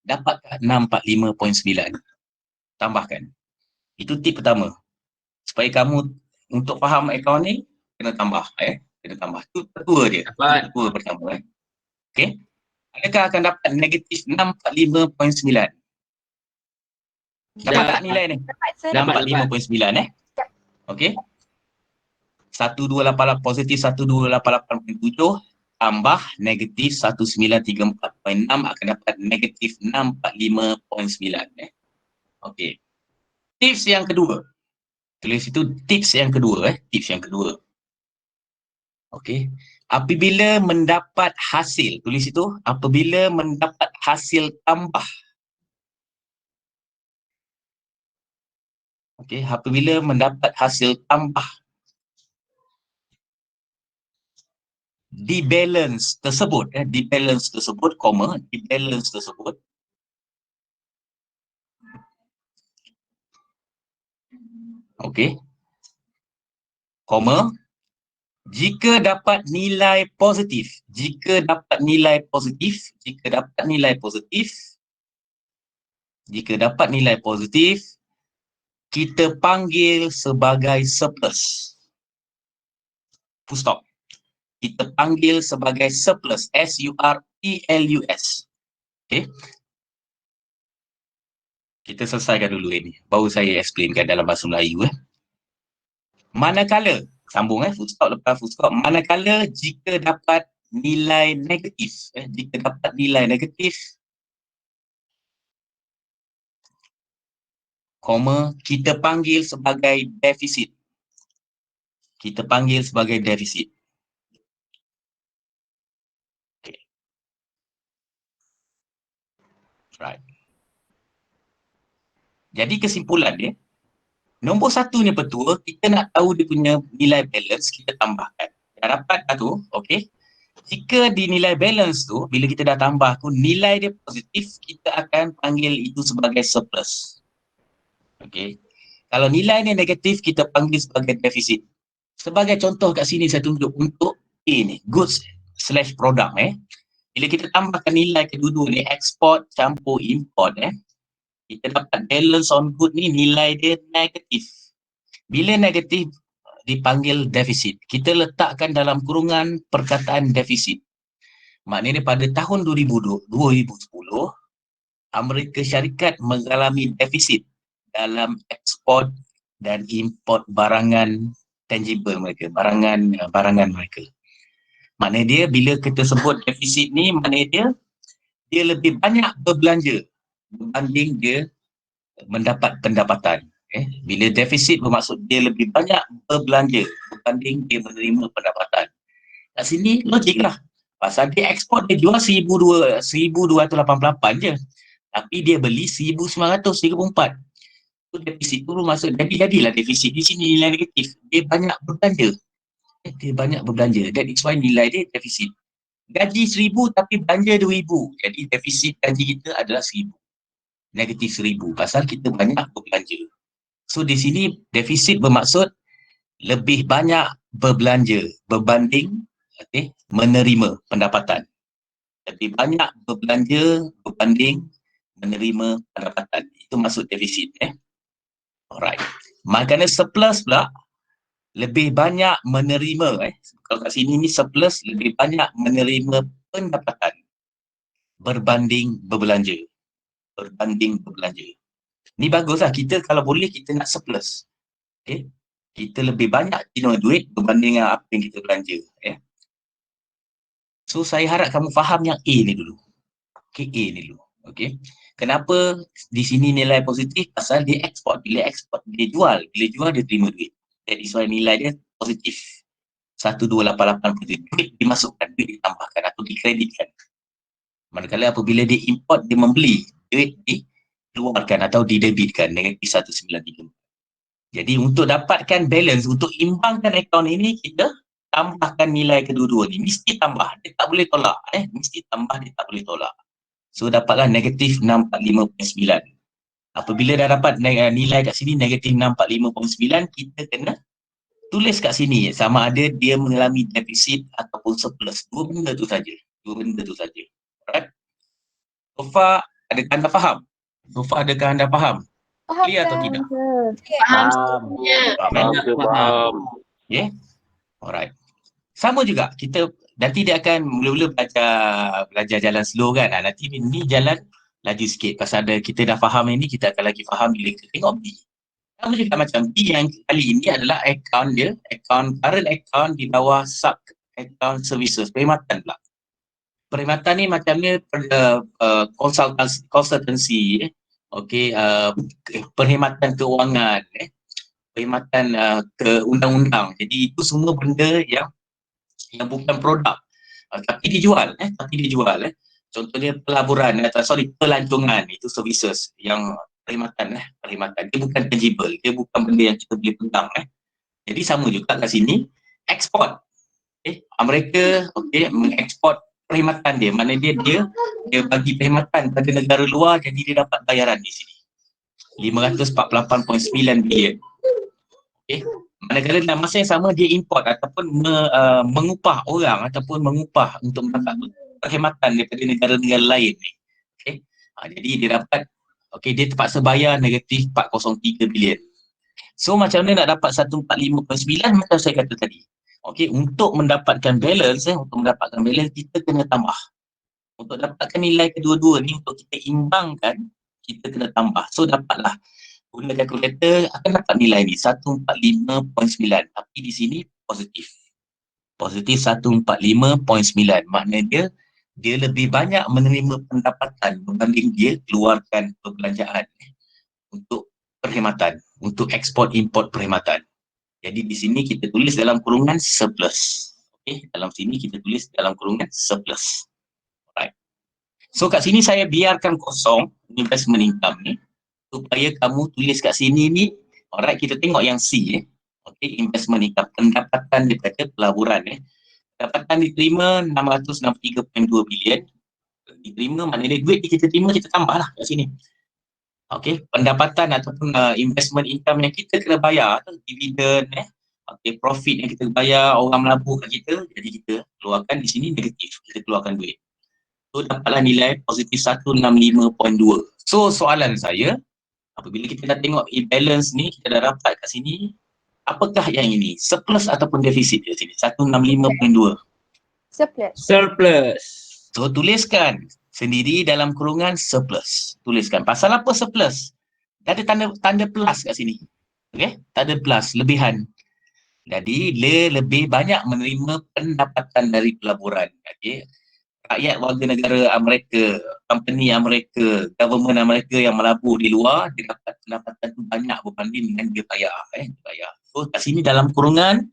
A: dapat 645.9. Tambahkan. Itu tip pertama. Supaya kamu untuk faham account ni, kena tambah. Kena tambah. Itu ketua dia.
B: Dapat.
A: Ketua pertama. Okey. Adakah akan dapat negatif 645.9? Dapat tak nilai ni?
E: Dapat sir.
B: Dapat.
A: 45.9 Okey. 1288 positif 1288.7 tambah negatif 1934.6 akan dapat negatif 645.9 Okey. Tips yang kedua. Tulis itu tips yang kedua tips yang kedua. Okey. Apabila mendapat hasil, tulis itu apabila mendapat hasil tambah. Okey, apabila mendapat hasil tambah di balance tersebut, di balance tersebut, di balance tersebut, okey, jika dapat nilai positif, jika dapat nilai positif, kita panggil sebagai surplus. Full stop. Kita panggil sebagai surplus, S-U-R-P-L-U-S. Okey. Kita selesaikan dulu ini. Baru saya explainkan dalam bahasa Melayu. Manakala, sambung full stop lepas full stop. Manakala jika dapat nilai negatif, kita panggil sebagai defisit. Okay. Right. Jadi kesimpulan dia, nombor satu ni petua, kita nak tahu dia punya nilai balance, kita tambahkan. Dah dapat tu, okey. Jika di nilai balance tu, bila kita dah tambah tu, nilai dia positif, kita akan panggil itu sebagai surplus. Okey. Kalau nilai ni negatif, kita panggil sebagai defisit. Sebagai contoh kat sini saya tunjuk untuk A ni, goods / product Bila kita tambahkan nilai kedua-dua ni, export campur import kita dapat balance on good ni nilai dia negatif. Bila negatif dipanggil defisit. Kita letakkan dalam kurungan perkataan defisit. Maknanya pada tahun 2010, Amerika Syarikat mengalami defisit dalam ekspor dan import barangan tangible mereka, barangan mereka. Maknanya dia bila kita sebut defisit ni, maknanya dia lebih banyak berbelanja berbanding dia mendapat pendapatan. Bila defisit bermaksud dia lebih banyak berbelanja berbanding dia menerima pendapatan. Kat sini logik lah. Pasal dia ekspor, dia jual 1,288 je. Tapi dia beli 1,934. So defisit tu bermaksud jadilah defisit di sini nilai negatif. Dia banyak berbelanja. That is why nilai dia defisit. Gaji 1,000 tapi belanja 2,000. Jadi defisit gaji kita adalah 1,000. Negatif 1,000 pasal kita banyak berbelanja. So di sini defisit bermaksud lebih banyak berbelanja berbanding menerima pendapatan. Lebih banyak berbelanja berbanding menerima pendapatan. Itu maksud defisit. Alright. Maknanya surplus pula lebih banyak menerima. Kalau kat sini ni surplus lebih banyak menerima pendapatan berbanding berbelanja. Ni baguslah, kita kalau boleh kita nak surplus. Kita lebih banyak duit berbanding dengan apa yang kita belanja. So saya harap kamu faham yang A ni dulu. A ni dulu. Okey. Kenapa di sini nilai positif? Pasal dia ekspor. Bila ekspor, dia jual. Bila jual, dia terima duit. That is why nilai dia positif. 1288 duit dimasukkan, duit ditambahkan atau dikreditkan. Manakala apabila dia import, dia membeli, duit dikeluarkan atau didebitkan dengan P1934. Jadi untuk dapatkan balance, untuk imbangkan akaun ini, kita tambahkan nilai kedua-dua ni. Mesti tambah, dia tak boleh tolak. Mesti tambah, dia tak boleh tolak. So dapatlah negatif 645.9. Apabila dah dapat nilai kat sini negatif 645.9, kita kena tulis kat sini sama ada dia mengalami defisit ataupun surplus. Dua benda tu saja. Alright. So far, adakah anda faham?
D: Faham
A: Clear atau tidak?
C: Faham. Faham.
A: Okay. Alright. Sama juga, kita nanti dia akan mula-mula belajar jalan slow kan. Nanti ni jalan laju sikit. Pasal kita dah faham ini, kita akan lagi faham bila kita tengok B. Sama juga macam B yang kali ini adalah account dia, current account di bawah sub account services, perkhidmatan pula. Perkhidmatan ni macamnya consultancy, perkhidmatan keuangan, perkhidmatan ke undang-undang. Jadi itu semua benda yang bukan produk, tapi dijual. Contohnya pelaburan, pelancongan, itu services yang perkhidmatan. Dia bukan tangible, dia bukan benda yang kita boleh pegang. Jadi sama juga kat sini, ekspor. Mereka mengekspor perkhidmatan dia, mana dia bagi perkhidmatan pada negara luar, jadi dia dapat bayaran di sini 548.9 bilion. Manakala dalam masa yang sama dia import ataupun mengupah orang ataupun mengupah untuk mendapat perkhidmatan daripada negara-negara lain ni. Jadi dia dapat, dia terpaksa bayar negatif 403 bilion. So macam mana nak dapat 145.9 macam saya kata tadi. Untuk mendapatkan balance, kita kena tambah. Untuk dapatkan nilai kedua-dua ni, untuk kita imbangkan, kita kena tambah. So dapatlah, guna kalkulator akan dapat nilai ni 145.9, tapi di sini positif 145.9. Maknanya dia lebih banyak menerima pendapatan berbanding dia keluarkan perbelanjaan untuk perkhidmatan, untuk ekspor import perkhidmatan. Jadi di sini kita tulis dalam kurungan surplus. Dalam sini kita tulis dalam kurungan surplus. Alright. So kat sini saya biarkan kosong investment income ni, supaya kamu tulis kat sini ni. Alright, kita tengok yang C. Investment income, pendapatan daripada pelaburan. Pendapatan diterima 663.2 bilion. Diterima, maknanya duit kita terima, kita tambahlah kat sini. Pendapatan ataupun investment income yang kita kena bayar, dividen, profit yang kita bayar, orang melabur kat kita, jadi kita keluarkan di sini negatif, kita keluarkan duit. So dapatlah nilai positif 165.2. So soalan saya, apabila kita dah tengok balance ni, kita dah dapat kat sini, apakah yang ini? Surplus ataupun defisit kat sini? 165.2.
B: Surplus.
A: So tuliskan sendiri dalam kurungan surplus. Tuliskan. Pasal apa surplus? Ada tanda plus kat sini. Tanda plus, lebihan. Jadi dia lebih banyak menerima pendapatan dari pelaburan. Rakyat warga negara Amerika, company Amerika, government Amerika yang melabur di luar, dia dapat pendapatan tu banyak berbanding dengan dia bayar. So kat sini dalam kurungan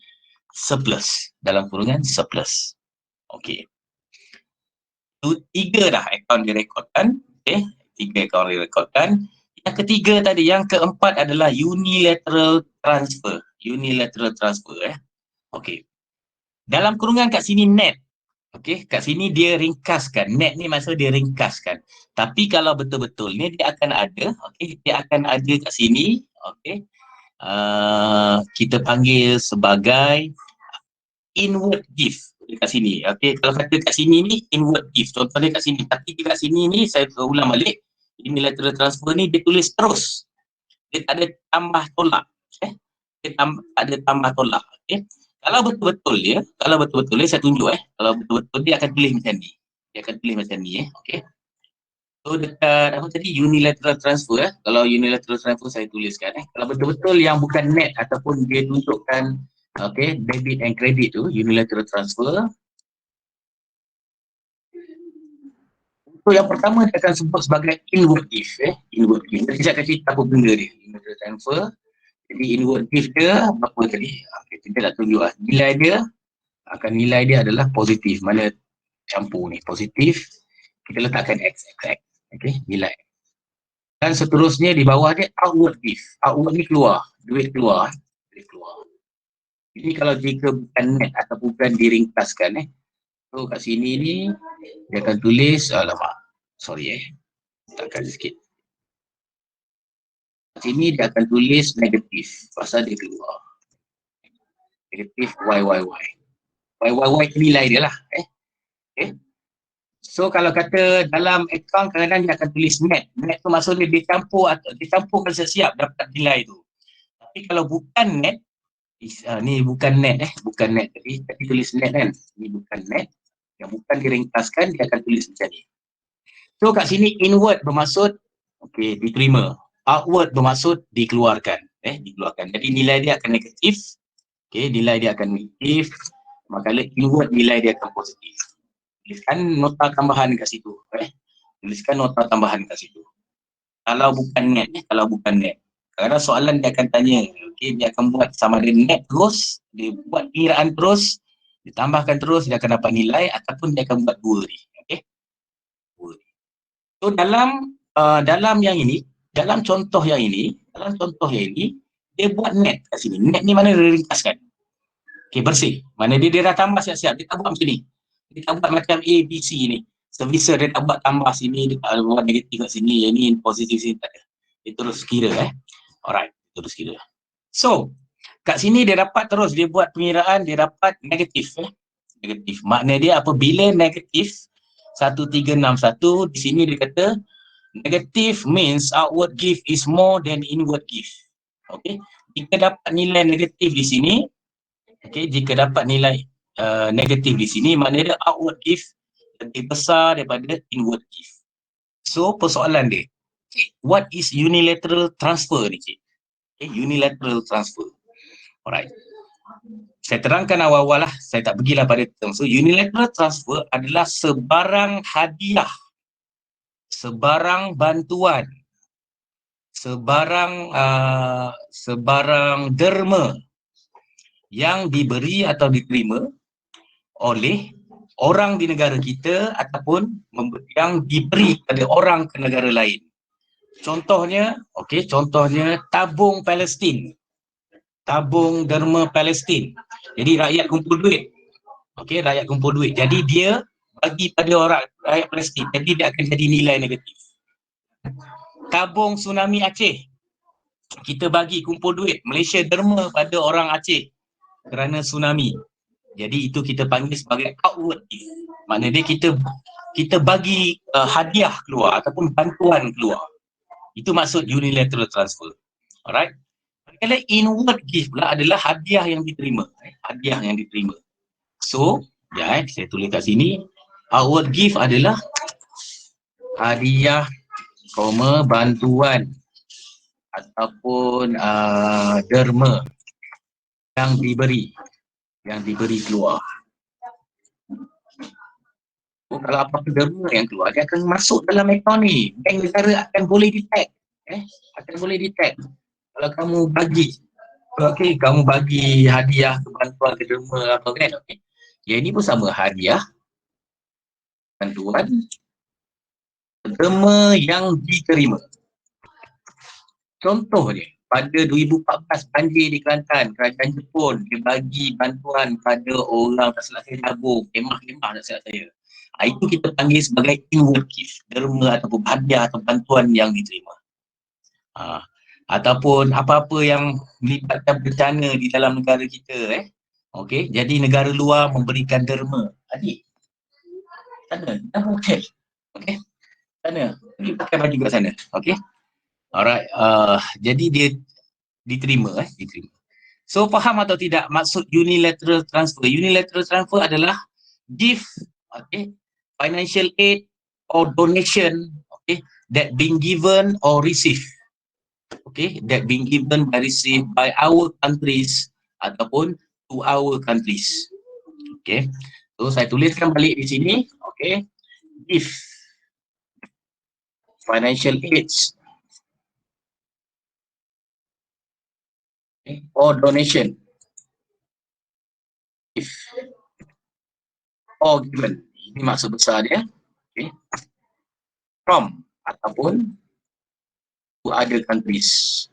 A: surplus. So 3 dah akaun direkodkan. 3 akaun direkodkan. Yang ketiga tadi, yang keempat adalah unilateral transfer. Dalam kurungan kat sini net. Kat sini dia ringkaskan. Net ni maksud dia ringkaskan. Tapi kalau betul-betul ni dia akan ada, dia akan ada kat sini, kita panggil sebagai inward gift dekat sini. Kalau kata kat sini ni inward gift. Contohnya kat sini. Tapi dekat sini ni saya ulang balik, unilateral transfer ni dia tulis terus. Dia tak ada tambah tolak. Dia tak ada tambah tolak. Kalau betul-betul dia saya tunjuk kalau betul-betul dia akan tulis macam ni. So dekat apa tadi, unilateral transfer. Kalau unilateral transfer saya tuliskan kalau betul-betul yang bukan net ataupun dia tunjukkan debit and credit tu, unilateral transfer. So yang pertama dia akan sebut sebagai inward gift. Inward gift. Jadi saya akan cerita apa benda dia. Unilateral transfer. Jadi inward gift dia apa tadi? Kita dah tunjuk lah. Nilai dia adalah positif. Mana campur ni positif. Kita letakkan X. Okay, nilai. Dan seterusnya di bawah dia outward gift. Outward ni keluar. Duit keluar. Ini kalau jika bukan net atau bukan diringkaskan so kat sini ni dia akan tulis, alamak, sorry letakkan sikit. Kat sini dia akan tulis negatif pasal dia keluar. Negatif YYY. YYY nilai dia lah. Okay. So kalau kata dalam akaun kadang-kadang dia akan tulis net. Net tu maksudnya dia campurkan siap dapat nilai tu. Tapi kalau bukan net, ni bukan net bukan net tadi tulis net kan. Ni bukan net. Yang bukan diringkaskan dia akan tulis macam ni. So kat sini inward bermaksud diterima. Outward bermaksud dikeluarkan. Dikeluarkan. Jadi nilai dia akan negatif. Nilai dia akan negatif. Manakala inward nilai dia akan positif. Tuliskan nota tambahan kat situ. Tuliskan nota tambahan kat situ. Kalau bukan net. Kadang-kadang soalan dia akan tanya. Dia akan buat sama ada net terus. Dia buat pengiraan terus. Ditambahkan terus, dia akan dapat nilai ataupun dia akan buat dua ni. So dalam yang ini, dalam contoh yang ini, dia buat net kat sini. Net ni mana dia ringkaskan. Bersih. Mana dia dah tambah siap-siap. Dia tak buat macam ni. Dia tak buat macam A, B, C ni. Servicer dia tak buat tambah sini, dia tak buat negatif kat sini, yang ni positif sini, tak ada. Dia terus kira Alright, terus kira. So, kat sini dia dapat terus, dia buat pengiraan, dia dapat negatif. Negatif. Makna dia apabila negatif 1361, di sini dia kata negative means outward gift is more than inward gift. Jika dapat nilai negatif di sini, jika dapat nilai negatif di sini, maknanya dia outward gift lebih besar daripada inward gift. So, persoalan dia, what is unilateral transfer ni, cik? Unilateral transfer. Alright. Saya terangkan awal-awal lah, saya tak pergilah pada term. So, unilateral transfer adalah sebarang hadiah, sebarang bantuan, sebarang derma yang diberi atau diterima oleh orang di negara kita ataupun yang diberi pada orang ke negara lain. Contohnya, contohnya tabung Palestin. Tabung derma Palestin. Jadi rakyat kumpul duit. Rakyat kumpul duit. Jadi dia bagi pada orang rakyat Palestin. Jadi dia akan jadi nilai negatif. Tabung tsunami Aceh. Kita bagi kumpul duit. Malaysia derma pada orang Aceh kerana tsunami. Jadi itu kita panggil sebagai outward gift. Maknanya kita bagi hadiah keluar ataupun bantuan keluar. Itu maksud unilateral transfer. Alright. Kalau inward gift pula adalah hadiah yang diterima. Hadiah yang diterima. So, saya tulis kat sini. Outward gift adalah hadiah, bantuan ataupun derma yang diberi keluar. Kalau apa-apa derma yang keluar, dia akan masuk dalam akaun ni. Bank negara akan boleh detect. Akan boleh detect. Kalau kamu bagi, kamu bagi hadiah ke bantuan ke derma apa kan, yang ini pun sama, hadiah, bantuan, derma yang diterima. Contohnya, pada 2014 banjir di Kelantan, kerajaan Jepun dia bagi bantuan pada orang, tak salah saya, tabung, kemah-kemah tak salah saya. Itu kita panggil sebagai inward gift, derma ataupun hadiah atau bantuan yang diterima. Ataupun apa-apa yang melibatkan bencana di dalam negara kita. Jadi negara luar memberikan derma. Adik, sana, dah bukan. Sana, pergi pakai baju kat sana. Alright, jadi dia diterima. So, faham atau tidak maksud unilateral transfer? Unilateral transfer adalah gift, financial aid or donation, that being given or received. That being given by received by our countries ataupun to our countries. So, saya tuliskan balik di sini. Gift. financial aids, okay, or donation, if or given. Ini maksud besar dia. Okay. From ataupun to other countries.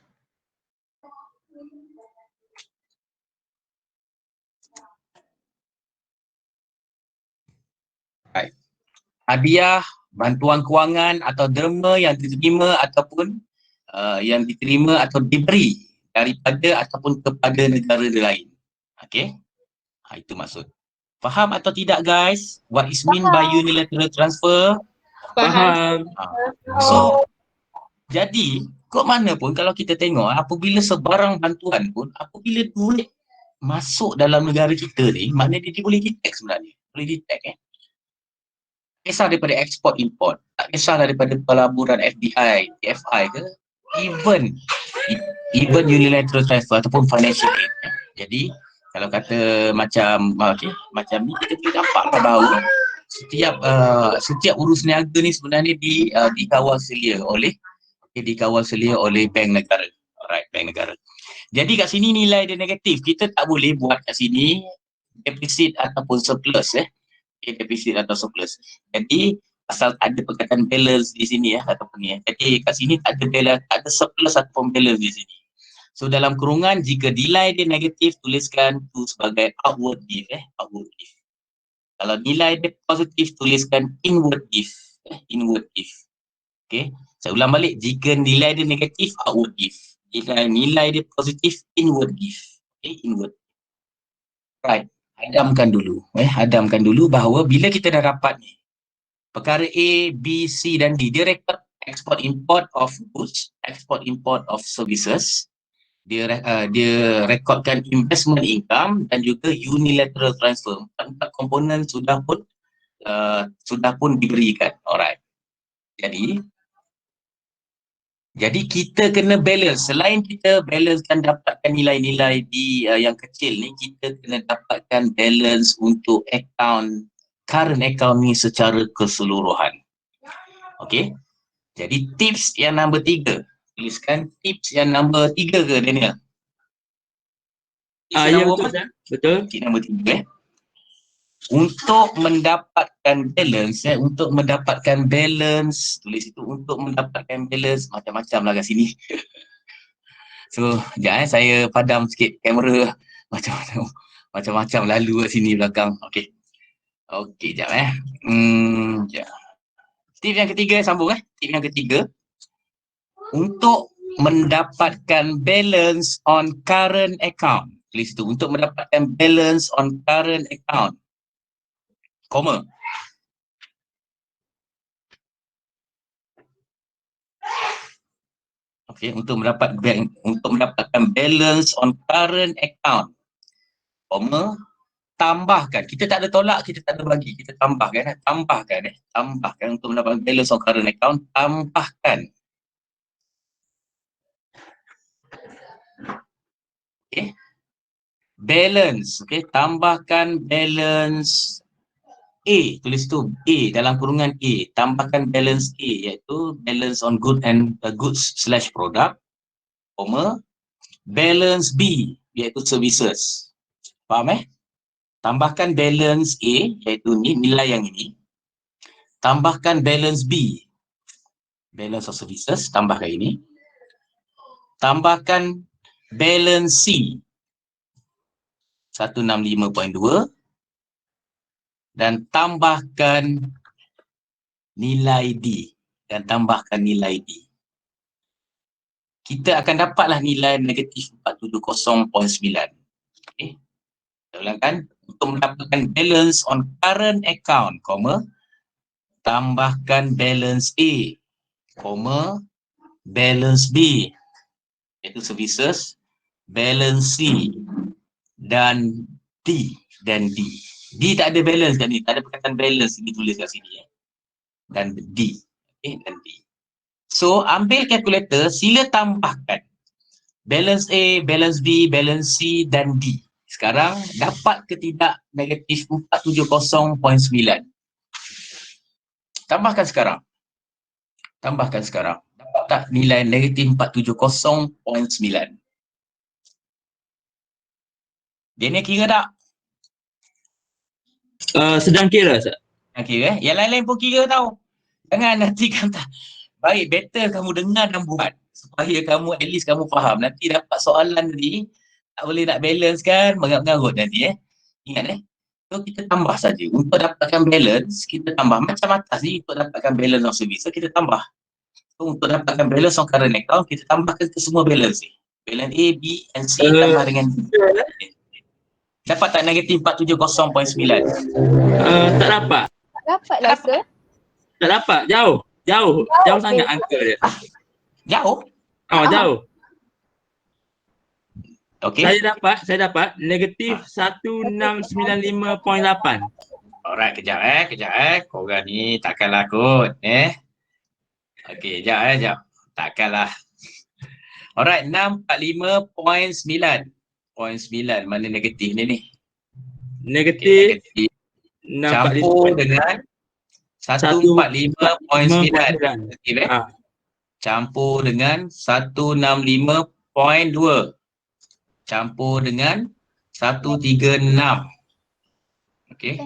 A: Right. Hadiah, bantuan kewangan atau derma yang diterima ataupun yang diterima atau diberi daripada ataupun kepada negara lain. Okey. Itu maksud. Faham atau tidak guys? What is mean by unilateral transfer?
B: Faham.
A: So, jadi kok mana pun kalau kita tengok apabila sebarang bantuan pun, apabila duit masuk dalam negara kita ni, maknanya dia boleh detect sebenarnya. Boleh detect kisah daripada ekspor import, tak kisah daripada pelaburan FDI, TFI ke, even unilateral transfer ataupun financial aid. Jadi kalau kata macam macam ni kita boleh dampaklah bahawa setiap urus niaga ni sebenarnya dikawal selia oleh bank negara. Alright, bank negara. Jadi kat sini nilai dia negatif. Kita tak boleh buat kat sini defisit ataupun surplus defisit atau surplus. Jadi asal ada perkataan balance di sini ataupun ni. Jadi kat sini tak ada balance, tak ada surplus ataupun balance di sini. So dalam kurungan jika nilai dia negatif, tuliskan tu sebagai outward gift outward gift. Kalau nilai dia positif, tuliskan inward gift inward gift. Okey, saya ulang balik, jika nilai dia negatif, outward gift. Jika nilai dia positif, inward gift. Okay, inward. Right. Hadamkan dulu bahawa bila kita dah dapat ni perkara A, B, C dan D, dia rekod export import of goods, export import of services, dia rekodkan investment income dan juga unilateral transfer. Empat komponen sudah pun diberikan. Alright. Jadi kita kena balance. Selain kita balance dan dapatkan nilai-nilai yang kecil ni, kita kena dapatkan balance untuk current account ni secara keseluruhan. Okey. Jadi tips yang nombor 3. Tuliskan tips yang nombor 3 ke Daniel?
B: Ya betul Sir. Betul.
A: Tips nombor 3 Untuk mendapatkan balance, tulis itu untuk mendapatkan balance, macam-macam lah kat sini. So, sekejap saya padam sikit kamera, macam-macam lalu kat sini belakang. Okey, sekejap sekejap. Tip yang ketiga, sambung Tip yang ketiga, untuk mendapatkan balance on current account. Tulis itu, untuk mendapatkan balance on current account. Koma. Okey, untuk mendapatkan balance on current account, koma, tambahkan. Kita tak ada tolak, kita tak ada bagi, kita tambahkan tambahkan untuk mendapatkan balance on current account, tambahkan. Okey. Balance, tambahkan balance A, tulis tu A dalam kurungan A, tambahkan balance A iaitu balance on goods/product, balance B iaitu services. Faham Tambahkan balance A iaitu ni nilai yang ini, tambahkan balance B, balance of services, tambahkan ini, tambahkan balance C 165.2 dan tambahkan nilai D kita akan dapatlah nilai negatif 470.9. Okey, saya ulangkan, untuk mendapatkan balance on current account, tambahkan balance A, balance B iaitu services, balance C dan D. D tak ada balance kat ni, tak ada perkataan balance ditulis kat sini dan D. Dan D. So ambil kalkulator, sila tambahkan balance A, balance B, balance C dan D. Sekarang dapat ke tidak negatif 470.9? Tambahkan sekarang. Tambahkan sekarang. Dapat tak nilai negatif 470.9? Dia ni kira tak?
B: Sedang kira, Ustaz.
A: Kira. Yang lain-lain pun kira tau. Jangan nanti kata. Baik, better kamu dengar dan buat. Supaya kamu, at least kamu faham. Nanti dapat soalan tadi, tak boleh nak balance kan, mengarut-ngarut nanti Ingat So kita tambah saja. Untuk dapatkan balance, kita tambah. Macam atas ni, untuk dapatkan balance of service, so kita tambah. So untuk dapatkan balance of current account, kita tambahkan ke semua balance ni. Balance A, B, and C tambah dengan D. Dapat tak negatif 470.9?
B: Tak dapat.
E: Dapat lah, sir.
B: Tak dapat. Jauh sangat angka dia.
A: Jauh?
B: Jauh.
A: Okey.
B: Saya dapat negatif 1695.8.
A: Alright, kejap. Korang ni takkanlah kot, Okey, kejap. Takkanlah. Alright, 645.9. 0.9, mana negatif ni?
B: Negatif
A: Okay, campur dengan 145.9. Negatif Campur dengan 165.2. Campur dengan 136. Okey. 1.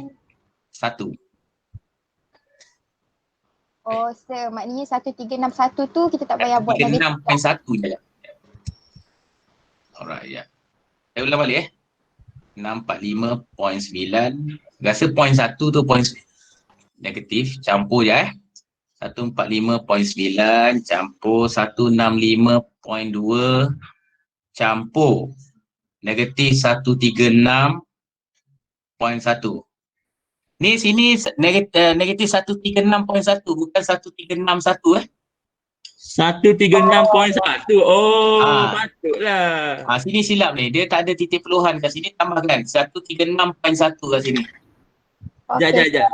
E: Oh, sir. Maknanya 1361 tu kita tak payah buat negatif.
A: 36.1 je. Alright, ya. Saya ulang balik 645.9. Rasa point 1 tu point negatif. Campur je 145.9 campur 165.2 campur negatif 136.1. Ni sini negatif 136.1 bukan 1361
B: 136.1. Patutlah.
A: Sini silap ni. Dia tak ada titik peluhan kat sini, tambahkan 136.1 kat sini.
B: Sekejap.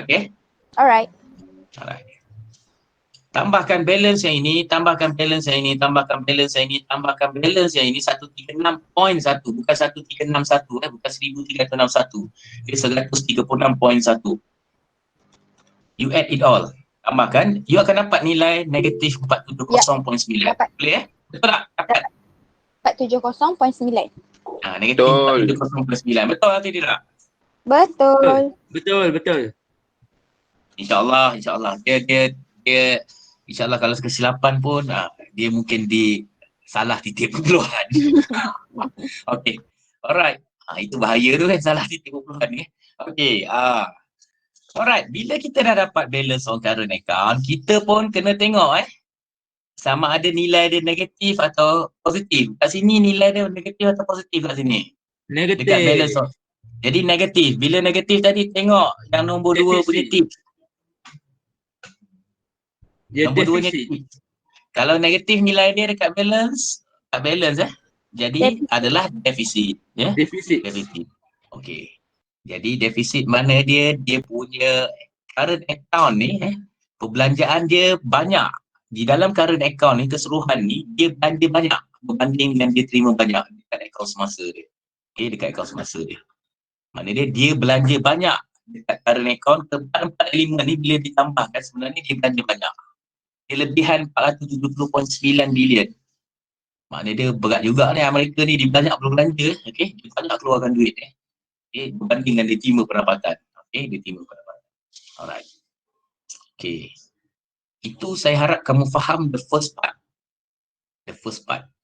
A: Okey.
E: Alright.
A: Tambahkan balance yang ini, tambahkan balance yang ini, tambahkan balance yang ini, tambahkan balance yang ini 136.1 bukan 1361 bukan 1361. Dia 136.1. You add it all. Tambahkan, you akan dapat nilai negatif 470.9. Boleh Betul tak? Dapat
E: 470.9.
A: negatif 470.9. Betul atau tidak?
E: Betul.
A: InsyaAllah. Dia InsyaAllah kalau kesilapan pun dia mungkin salah titik perpuluhan. Okey. Alright. Itu bahaya tu kan, salah titik perpuluhan ni. Okey. Alright. Bila kita dah dapat balance on current account, kita pun kena tengok sama ada nilai dia negatif atau positif. Kat sini nilai dia negatif atau positif kat sini?
B: Negatif.
A: Dekat balance on. Jadi negatif. Bila negatif tadi tengok yang nombor 2 punya tip.
B: Dia
A: Nombor 2
B: defisit.
A: nya kalau negatif nilai dia dekat balance, jadi adalah defisit,
B: Defisit.
A: Okey. Jadi defisit mana dia punya current account ni perbelanjaan dia banyak. Di dalam current account ni keseluruhan ni dia belanja banyak berbanding dengan dia terima banyak dekat akaun semasa dia. Okey, dekat akaun semasa dia. Maknanya dia belanja banyak dekat current account, 445 ni bila ditambahkan sebenarnya dia belanja banyak. Kelebihan 470.9 bilion. Maknanya dia berat juga ni, Amerika ni dia banyak berbelanja, dia banyak keluarkan duit berbanding dengan dia terima pendapatan. Dia terima pendapatan. Alright. Itu saya harap kamu faham the first part.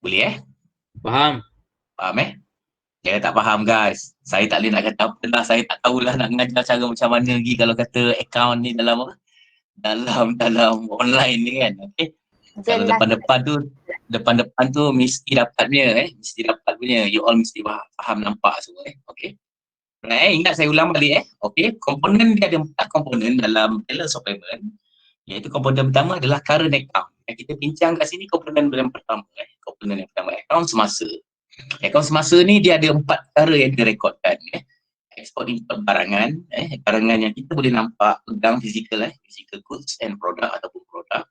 A: Boleh
B: Faham.
A: Jangan tak faham guys. Saya tak boleh nak kata apa lah, saya tak tahulah nak mengajar cara macam mana lagi kalau kata account ni dalam online ni kan. Kalau depan-depan tu mesti dapat punya. You all mesti faham nampak semua ingat saya ulang balik komponen dia ada 4 komponen dalam balance of payment, iaitu komponen pertama adalah current account. Yang kita bincang kat sini komponen yang pertama account semasa. Account semasa ni dia ada 4 perkara yang direkodkan ekspor import barangan, barangan yang kita boleh nampak pegang fizikal physical goods and product ataupun produk,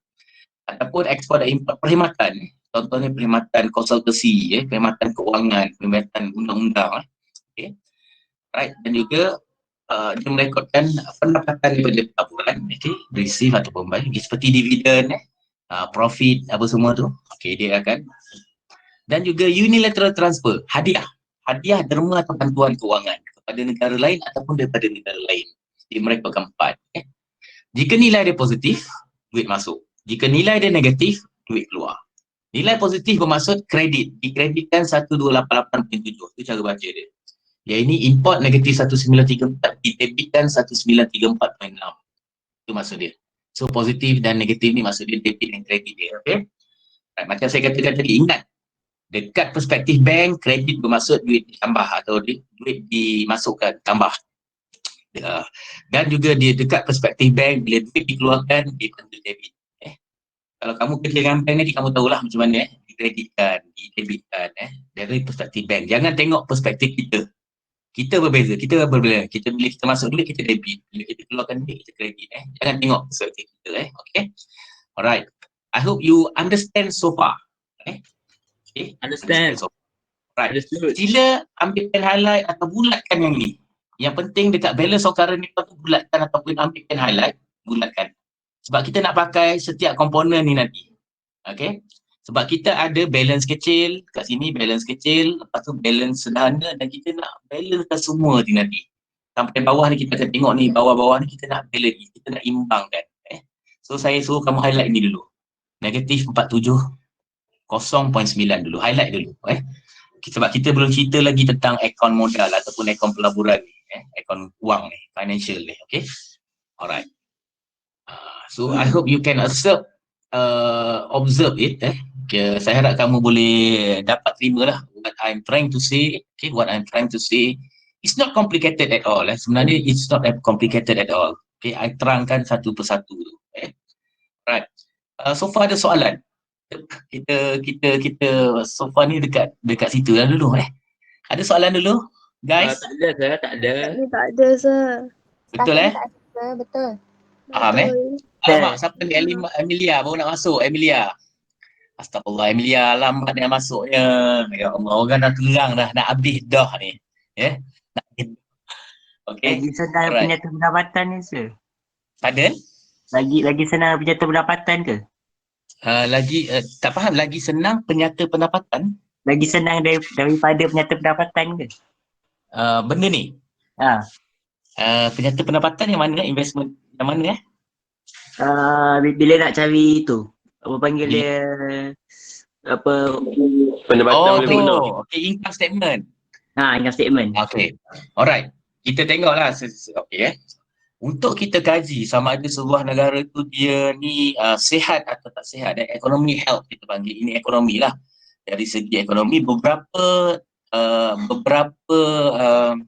A: ataupun ekspor dan import perkhidmatan. Contohnya perkhidmatan konsultasi, perkhidmatan keuangan, perkhidmatan undang-undang. Right, dan juga dia merekodkan pendapatan daripada taburan okay, receive ataupun buy, okay, seperti dividen, profit, apa semua tu, okay, dia akan. Dan juga unilateral transfer, hadiah derma atau bantuan kewangan kepada negara lain ataupun daripada negara lain. Jadi mereka keempat. Jika nilai dia positif, duit masuk. Jika nilai dia negatif, duit keluar. Nilai positif bermaksud kredit. Dikreditkan 1288.7. Itu cara baca dia. Yang ini import negatif 1934, didebitkan 1934.6. Itu maksud dia. So positif dan negatif ni maksud dia debit dan kredit dia. Okay? Right, macam saya katakan tadi, ingat. Dekat perspektif bank, kredit bermaksud duit ditambah atau duit dimasukkan, tambah. Dan juga dia dekat perspektif bank, bila duit dikeluarkan, dia panggil debit. Kalau kamu kerja dengan bank ni, kamu tahulah macam mana dikreditkan, didebitkan. Dari perspektif bank. Jangan tengok perspektif kita. Kita berbeza. Kita bila kita masuk duit, kita debit. Bila kita keluarkan duit, kita kredit. Jangan tengok perspektif kita. Okay. Alright. I hope you understand so far. Okay.
B: Understand.
A: So far. Right.
B: Understood.
A: Sila ambil pen highlight atau bulatkan yang ni. Yang penting dekat balance of current account tu bulatkan ataupun ambil pen highlight, bulatkan. Sebab kita nak pakai setiap komponen ni nanti. Okay. Sebab kita ada balance kecil, kat sini balance kecil, lepas tu balance sederhana dan kita nak balancekan semua ni nanti. Sampai bawah ni kita akan tengok ni, bawah-bawah ni kita nak balance ni, kita nak imbangkan. So saya suruh kamu highlight ni dulu. Negatif 47, 0.9 dulu, highlight dulu. Sebab kita belum cerita lagi tentang akaun modal ataupun akaun pelaburan ni, akaun wang ni, financial ni, okay? Alright. So I hope you can observe it. Okay, saya harap kamu boleh dapat terima lah what I'm trying to say. Okay, what I'm trying to say, it's not complicated at all. Sebenarnya it's not complicated at all. Okay, I terangkan satu persatu. Right. So far ada soalan. Kita so far ni dekat situ lah dulu. Ada soalan dulu, guys?
B: Tak ada, sir. Tak ada.
C: Tak ada, sir.
A: Betul
E: Betul.
A: Faham Alamak, siapa ni? Emilia baru nak masuk. Emilia. Astagfirullah, Emilia lambat yang masuknya. Ya Allah, orang dah terang dah, nak habis dah ni. Nak habis. Okay.
F: Lagi senang penyata pendapatan ni, sir.
A: Pardon?
F: Lagi senang penyata pendapatan ke?
A: Tak faham, lagi senang penyata pendapatan?
F: Lagi senang daripada penyata pendapatan ke?
A: Benda ni? Penyata pendapatan yang mana? Investment yang mana
F: Bila nak cari tu, apa panggil dia, apa,
C: Pendapatan boleh guna.
A: Okay, income statement.
F: income statement.
A: Okay, alright. Kita tengoklah. Okay, untuk kita kaji sama ada sebuah negara tu dia ni sihat atau tak sihat, ekonomi health kita panggil, ini ekonomi lah. Dari segi ekonomi beberapa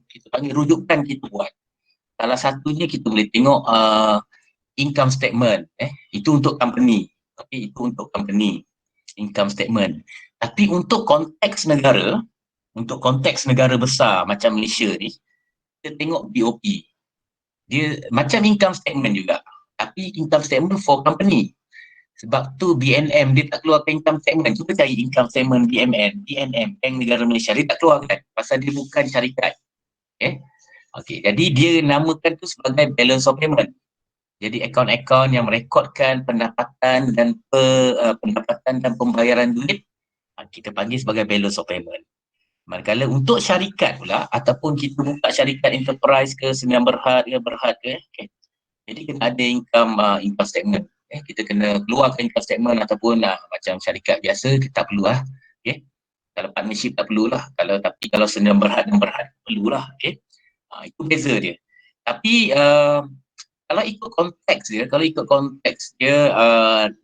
A: kita panggil rujukan kita buat. Salah satunya kita boleh tengok income statement. Itu untuk company. Tapi itu untuk company income statement. Tapi untuk konteks negara besar macam Malaysia ni, kita tengok BOP. Dia macam income statement juga, tapi income statement for company. Sebab tu BNM dia tak keluarkan income statement. Cuba cari income statement BNM, Bank Negara Malaysia, dia tak keluarkan pasal dia bukan syarikat. Okay, jadi dia namakan tu sebagai balance of payment. Jadi akaun-akaun yang merekodkan pendapatan dan pembayaran duit, kita panggil sebagai balance of payment. Manakala untuk syarikat pula, ataupun kita buka syarikat enterprise ke, Sdn Bhd ke, okay. Jadi kena ada income statement. Kita kena keluarkan income statement ataupun macam syarikat biasa, kita tak perlu lah. Okay. Kalau partnership tak perlulah. Tapi kalau Sdn Bhd perlulah. Okay. Itu beza dia. Tapi kalau ikut konteks dia,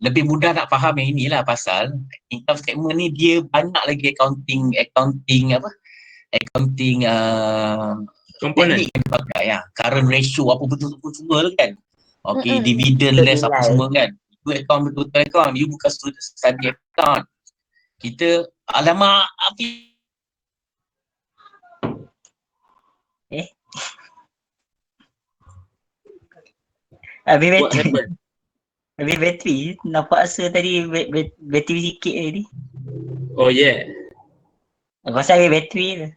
A: lebih mudah nak faham yang inilah pasal income statement ni dia banyak lagi accounting
B: Komponen.
A: teknik yang dipakai, current ratio apa betul-betul semua kan. Okay, dividend less apa semua kan. Itu account betul-betul account, you bukan study account. Kita alamak api.
F: Habis bateri. Nampak rasa tadi bateri sikit tadi.
B: Oh yeah.
F: Aku rasa habis bateri tu.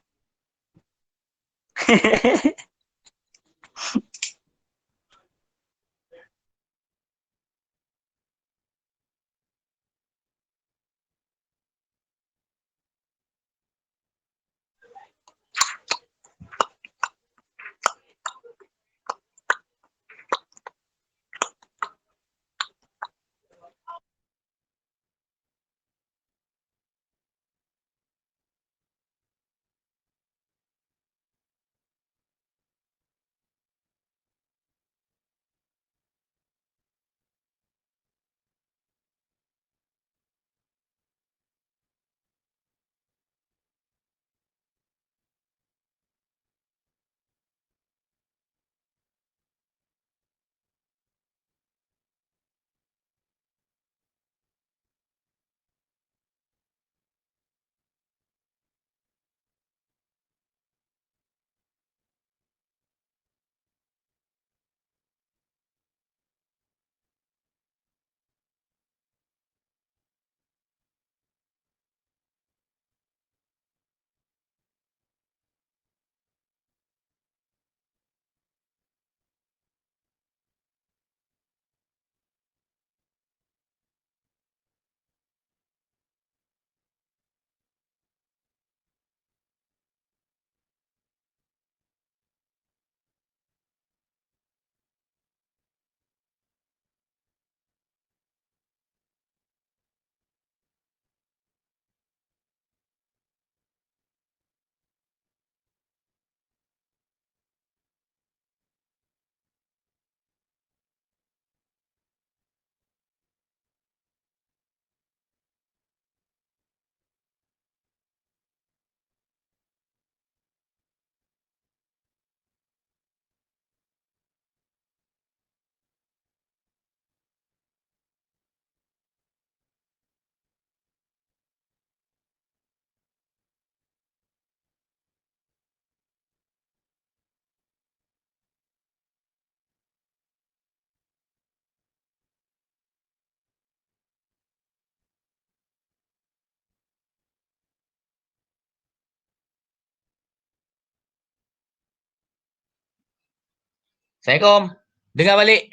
A: Assalamualaikum. Dengar balik.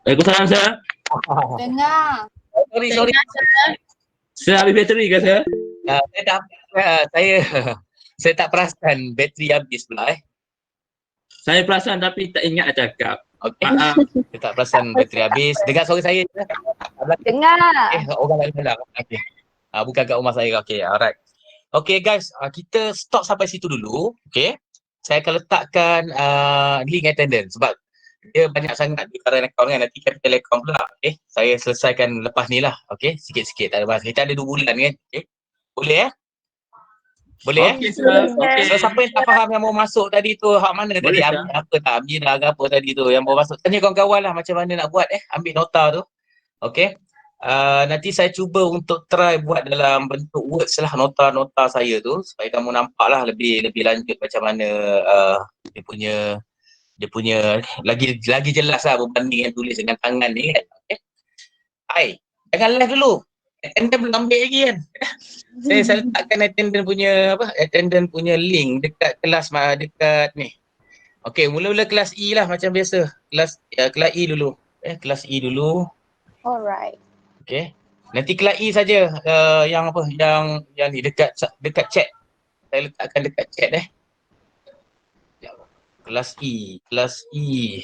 B: Waalaikumsalam sir.
E: Dengar.
A: Sorry.
B: Sir habis bateri ke sir?
A: Saya tak saya tak perasan bateri habis pula
B: Saya perasan tapi tak ingat cakap.
A: Okey.
B: Maaf.
A: Saya tak perasan bateri habis. Dengar suara saya je.
E: Dengar.
A: Orang lain pula. Okey. Bukan kat rumah saya. Okey, alright. Okey guys, kita stop sampai situ dulu. Okey. Saya akan letakkan link attendance sebab dia banyak sangat di current account kan. Nanti capital account pula. Okey. Saya selesaikan lepas ni lah. Okey. Sikit-sikit tak ada masalah. Kita ada 2 bulan kan. Okey. Boleh Boleh
B: Okey sir. Okey.
A: So siapa yang tak faham yang mau masuk tadi tu, hak mana tadi?
B: Boleh, sir.
A: Ambil apa tak? Ambil dah apa tadi tu yang mau masuk. Tanya kawan-kawan lah macam mana nak buat ambil nota tu. Okey. Nanti saya cuba untuk try buat dalam bentuk words lah nota-nota saya tu supaya kamu nampak lah lebih lanjut macam mana dia punya lagi jelas lah berbanding yang tulis dengan tangan ni kan. Okay. Hai, jangan live dulu. Attendant belum ambil lagi kan. Saya letakkan attendant punya link dekat kelas dekat ni. Okey, mula-mula kelas E lah macam biasa. Kelas E dulu. Kelas E dulu.
E: Alright.
A: Okey. Nanti kelas E saja yang ni dekat chat. Saya letakkan dekat chat Kelas E.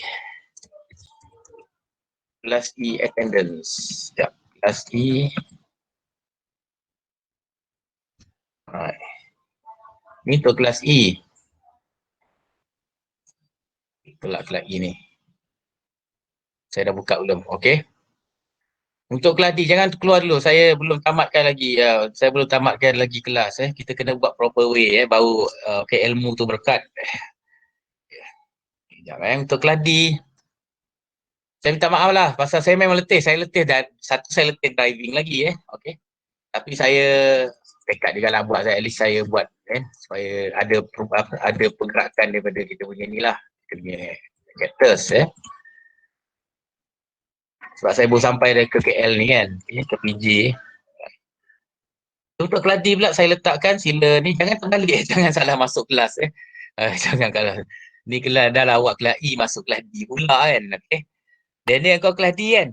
A: Kelas E attendance. Sekejap. Kelas E. Alright. Ni untuk kelas E. Itulah kelas E ni. Saya dah buka belum? Okey. Untuk kelas D, jangan keluar dulu. Saya belum tamatkan lagi. Saya belum tamatkan lagi kelas. Kita kena buat proper way. Baru ilmu tu berkat. Sekejap untuk kelas D. Saya minta maaf lah. Pasal saya memang letih. Saya letih dan saya letih driving lagi. Okey. Tapi saya tekad juga lah buat. At least saya buat. Supaya ada pergerakan daripada kita punya ni lah. Kita punya characters. Sebab saya baru sampai ke KL ni kan. Ke PJ. Untuk kelas D pula saya letakkan sila ni. Jangan terbalik. Jangan salah masuk kelas. Jangan kalah. Ni kelas dah lah awak kelas E masuk kelas D pula kan. Okay. Daniel kau kelas D kan?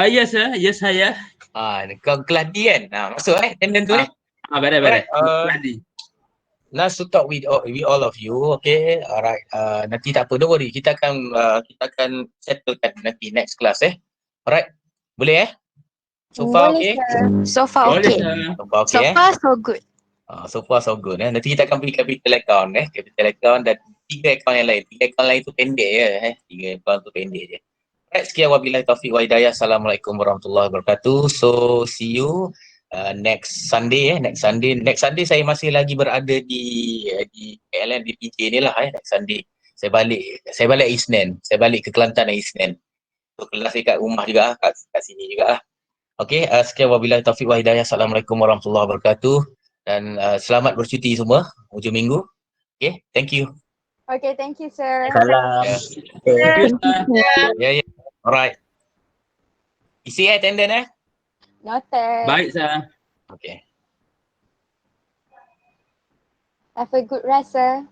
B: Ya sir. Ya saya.
A: Kau kelas D kan? Masuk Daniel tu
B: Baik.
A: Last to talk with all of you. Okay. Alright. Nanti tak apa. Don't worry. Kita akan settlekan nanti next class Alright. Boleh So far okay?
E: So far
B: Boleh
E: okay.
B: sir.
A: So far okay
E: So far so good.
A: So far so good Nanti kita akan beri capital account capital account dan 3 account yang lain. 3 account lain tu pendek je 3 account tu pendek je. Alright, sekian wabillahi taufiq wa hidayah. Assalamualaikum warahmatullahi wabarakatuh. So see you next Sunday Next Sunday saya masih lagi berada di KL di PJ ni lah next Sunday. Saya balik Isnin. Saya balik ke Kelantan Isnin. So kelas dekat rumah juga kat sini juga lah. Okey, sekian wabillahi taufiq wa hidayah. Assalamualaikum warahmatullahi wabarakatuh. Dan selamat bercuti semua hujung minggu. Okay, thank you.
E: Okay, thank you sir.
F: Salam.
A: Yeah. Alright. Isi attendant
E: Noted.
B: Baik sir.
A: Okay.
E: Have a good rest sir.